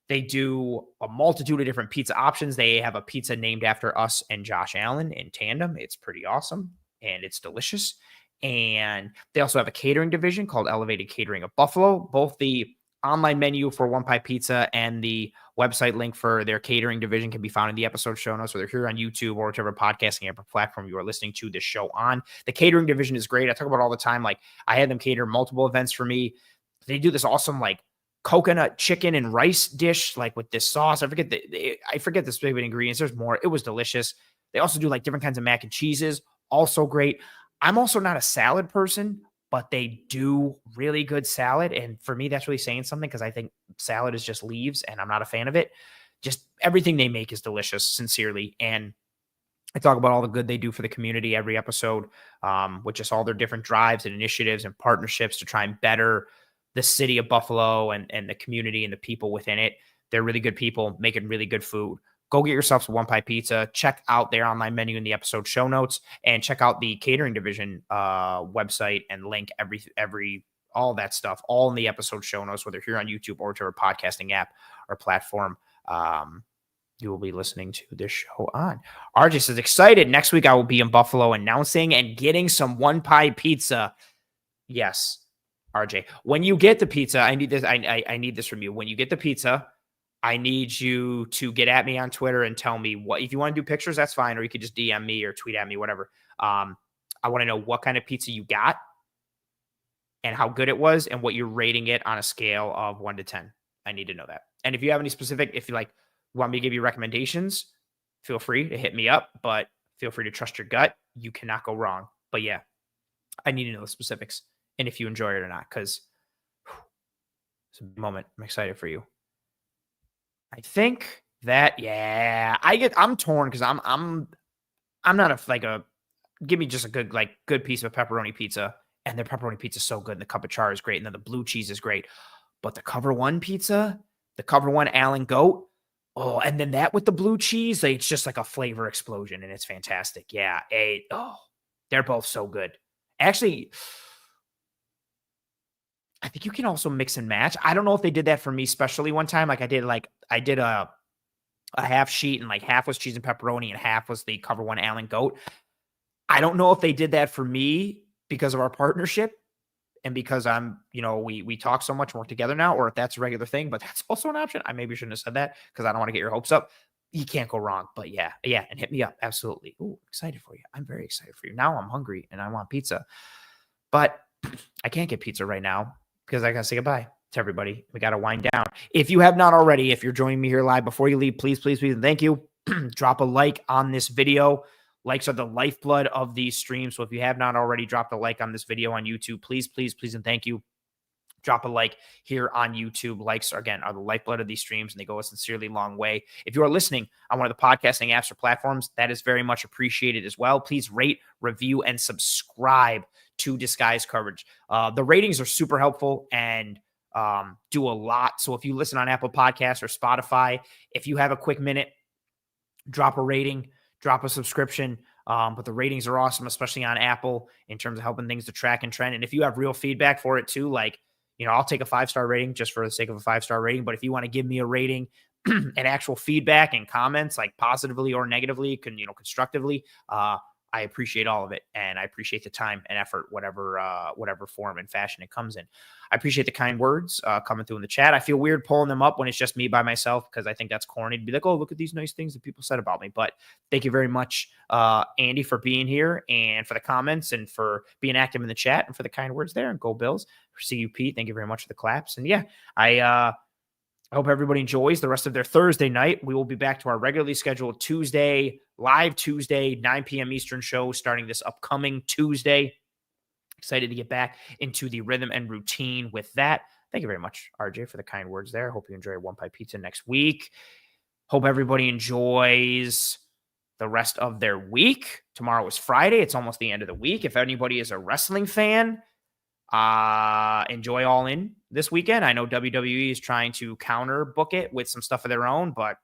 Speaker 1: They do a multitude of different pizza options. They have a pizza named after us and Josh Allen in tandem. It's pretty awesome and it's delicious. And they also have a catering division called Elevated Catering of Buffalo. Both the online menu for One Pie Pizza and the website link for their catering division can be found in the episode show notes, whether here on YouTube or whichever podcasting app or platform you are listening to this show on. The catering division is great. I talk about it all the time. Like I had them cater multiple events for me. They do this awesome coconut chicken and rice dish with this sauce. I forget the specific ingredients. There's more. It was delicious. They also do different kinds of mac and cheeses. Also great. I'm also not a salad person, but they do really good salad. And for me, that's really saying something because I think salad is just leaves and I'm not a fan of it. Just everything they make is delicious, sincerely. And I talk about all the good they do for the community every episode, with just all their different drives and initiatives and partnerships to try and better the city of Buffalo and the community and the people within it. They're really good people making really good food. Go get yourself some One Pie Pizza. Check out their online menu in the episode show notes and check out the catering division website and link all that stuff, all in the episode show notes, whether here on YouTube or to our podcasting app or platform you will be listening to this show on. RJ says, excited. Next week I will be in Buffalo announcing and getting some one pie pizza. Yes, RJ. When you get the pizza, I need this. I need this from you. When you get the pizza, I need you to get at me on Twitter and tell me what. If you want to do pictures, that's fine, or you could just DM me or tweet at me, whatever. I want to know what kind of pizza you got and how good it was and what you're rating it on a scale of 1 to 10. I need to know that. And if you have any specific, if you want me to give you recommendations, feel free to hit me up, but feel free to trust your gut. You cannot go wrong. But yeah, I need to know the specifics and if you enjoy it or not, because it's a big moment. I'm excited for you. I think that, yeah, I'm torn because I'm not give me just a good piece of pepperoni pizza, and their pepperoni pizza is so good, and the cup of char is great, and then the blue cheese is great. But the Cover One pizza, the Cover One Allen Goat, oh, and then that with the blue cheese, it's just like a flavor explosion, and it's fantastic. Yeah, they're both so good. Actually, I think you can also mix and match. I don't know if they did that for me, especially one time. I did a half sheet, and half was cheese and pepperoni, and half was the Cover One Allen Goat. I don't know if they did that for me because of our partnership and because we talk so much, work together now, or if that's a regular thing, but that's also an option. I maybe shouldn't have said that because I don't want to get your hopes up. You can't go wrong, but yeah. And hit me up. Absolutely. Ooh, excited for you. I'm very excited for you. Now I'm hungry and I want pizza, but I can't get pizza right now because I got to say goodbye to everybody. We got to wind down. If you have not already, if you're joining me here live, before you leave, please, and thank you. Drop a like on this video. Likes are the lifeblood of these streams. So if you have not already dropped a like on this video on YouTube, please, and thank you. Drop a like here on YouTube. Likes, again, are the lifeblood of these streams, and they go a sincerely long way. If you are listening on one of the podcasting apps or platforms, that is very much appreciated as well. Please rate, review, and subscribe to Disguise Coverage. The ratings are super helpful and do a lot. So if you listen on Apple Podcasts or Spotify, if you have a quick minute, drop a rating, drop a subscription. But the ratings are awesome, especially on Apple, in terms of helping things to track and trend. And if you have real feedback for it too, I'll take a 5-star rating just for the sake of a 5-star rating. But if you want to give me a rating and actual feedback and comments, positively or negatively, constructively, I appreciate all of it. And I appreciate the time and effort, whatever form and fashion it comes in. I appreciate the kind words coming through in the chat. I feel weird pulling them up when it's just me by myself because I think that's corny to be like, oh, look at these nice things that people said about me. But thank you very much, Andy, for being here and for the comments and for being active in the chat and for the kind words there. And go Bills. For CUP, thank you very much for the claps. And yeah, I hope everybody enjoys the rest of their Thursday night. We will be back to our regularly scheduled live Tuesday, 9 p.m. Eastern show starting this upcoming Tuesday. Excited to get back into the rhythm and routine with that. Thank you very much, RJ, for the kind words there. Hope you enjoy One Pie Pizza next week. Hope everybody enjoys the rest of their week. Tomorrow is Friday. It's almost the end of the week. If anybody is a wrestling fan, enjoy All In this weekend. I know WWE is trying to counter book it with some stuff of their own, but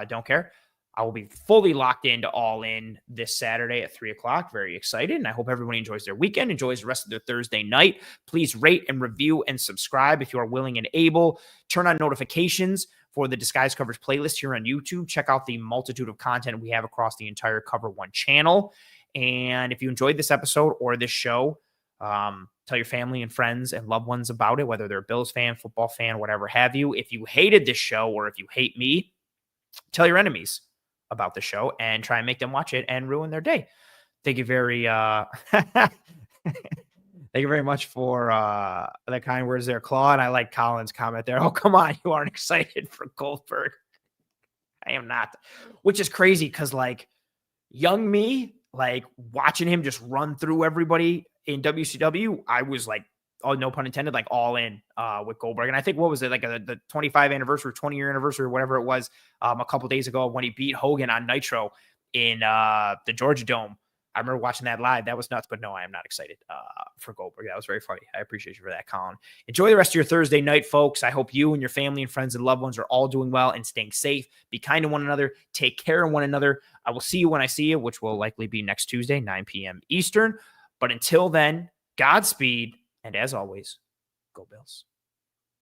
Speaker 1: don't care. I will be fully locked into All In this Saturday at 3:00. Very excited. And I hope everybody enjoys their weekend, enjoys the rest of their Thursday night. Please rate and review and subscribe if you are willing and able. Turn on notifications for the Disguise Coverage playlist here on YouTube. Check out the multitude of content we have across the entire Cover One channel. And if you enjoyed this episode or this show, tell your family and friends and loved ones about it, whether they're a Bills fan, football fan, whatever have you. If you hated this show or if you hate me, tell your enemies about the show and try and make them watch it and ruin their day. Thank you thank you very much for the kind words there, Claw. And I like Colin's comment there. Oh, come on. You aren't excited for Goldberg. I am not, which is crazy because young me, watching him just run through everybody in WCW, I was oh, no pun intended, all in with Goldberg. And I think, what was it, the 25 anniversary, 20-year anniversary, whatever it was, a couple days ago when he beat Hogan on Nitro in the Georgia Dome. I remember watching that live. That was nuts. But no, I am not excited for Goldberg. That was very funny. I appreciate you for that, Colin. Enjoy the rest of your Thursday night, folks. I hope you and your family and friends and loved ones are all doing well and staying safe. Be kind to one another. Take care of one another. I will see you when I see you, which will likely be next Tuesday, 9 p.m. Eastern. But until then, Godspeed. And as always, go Bills.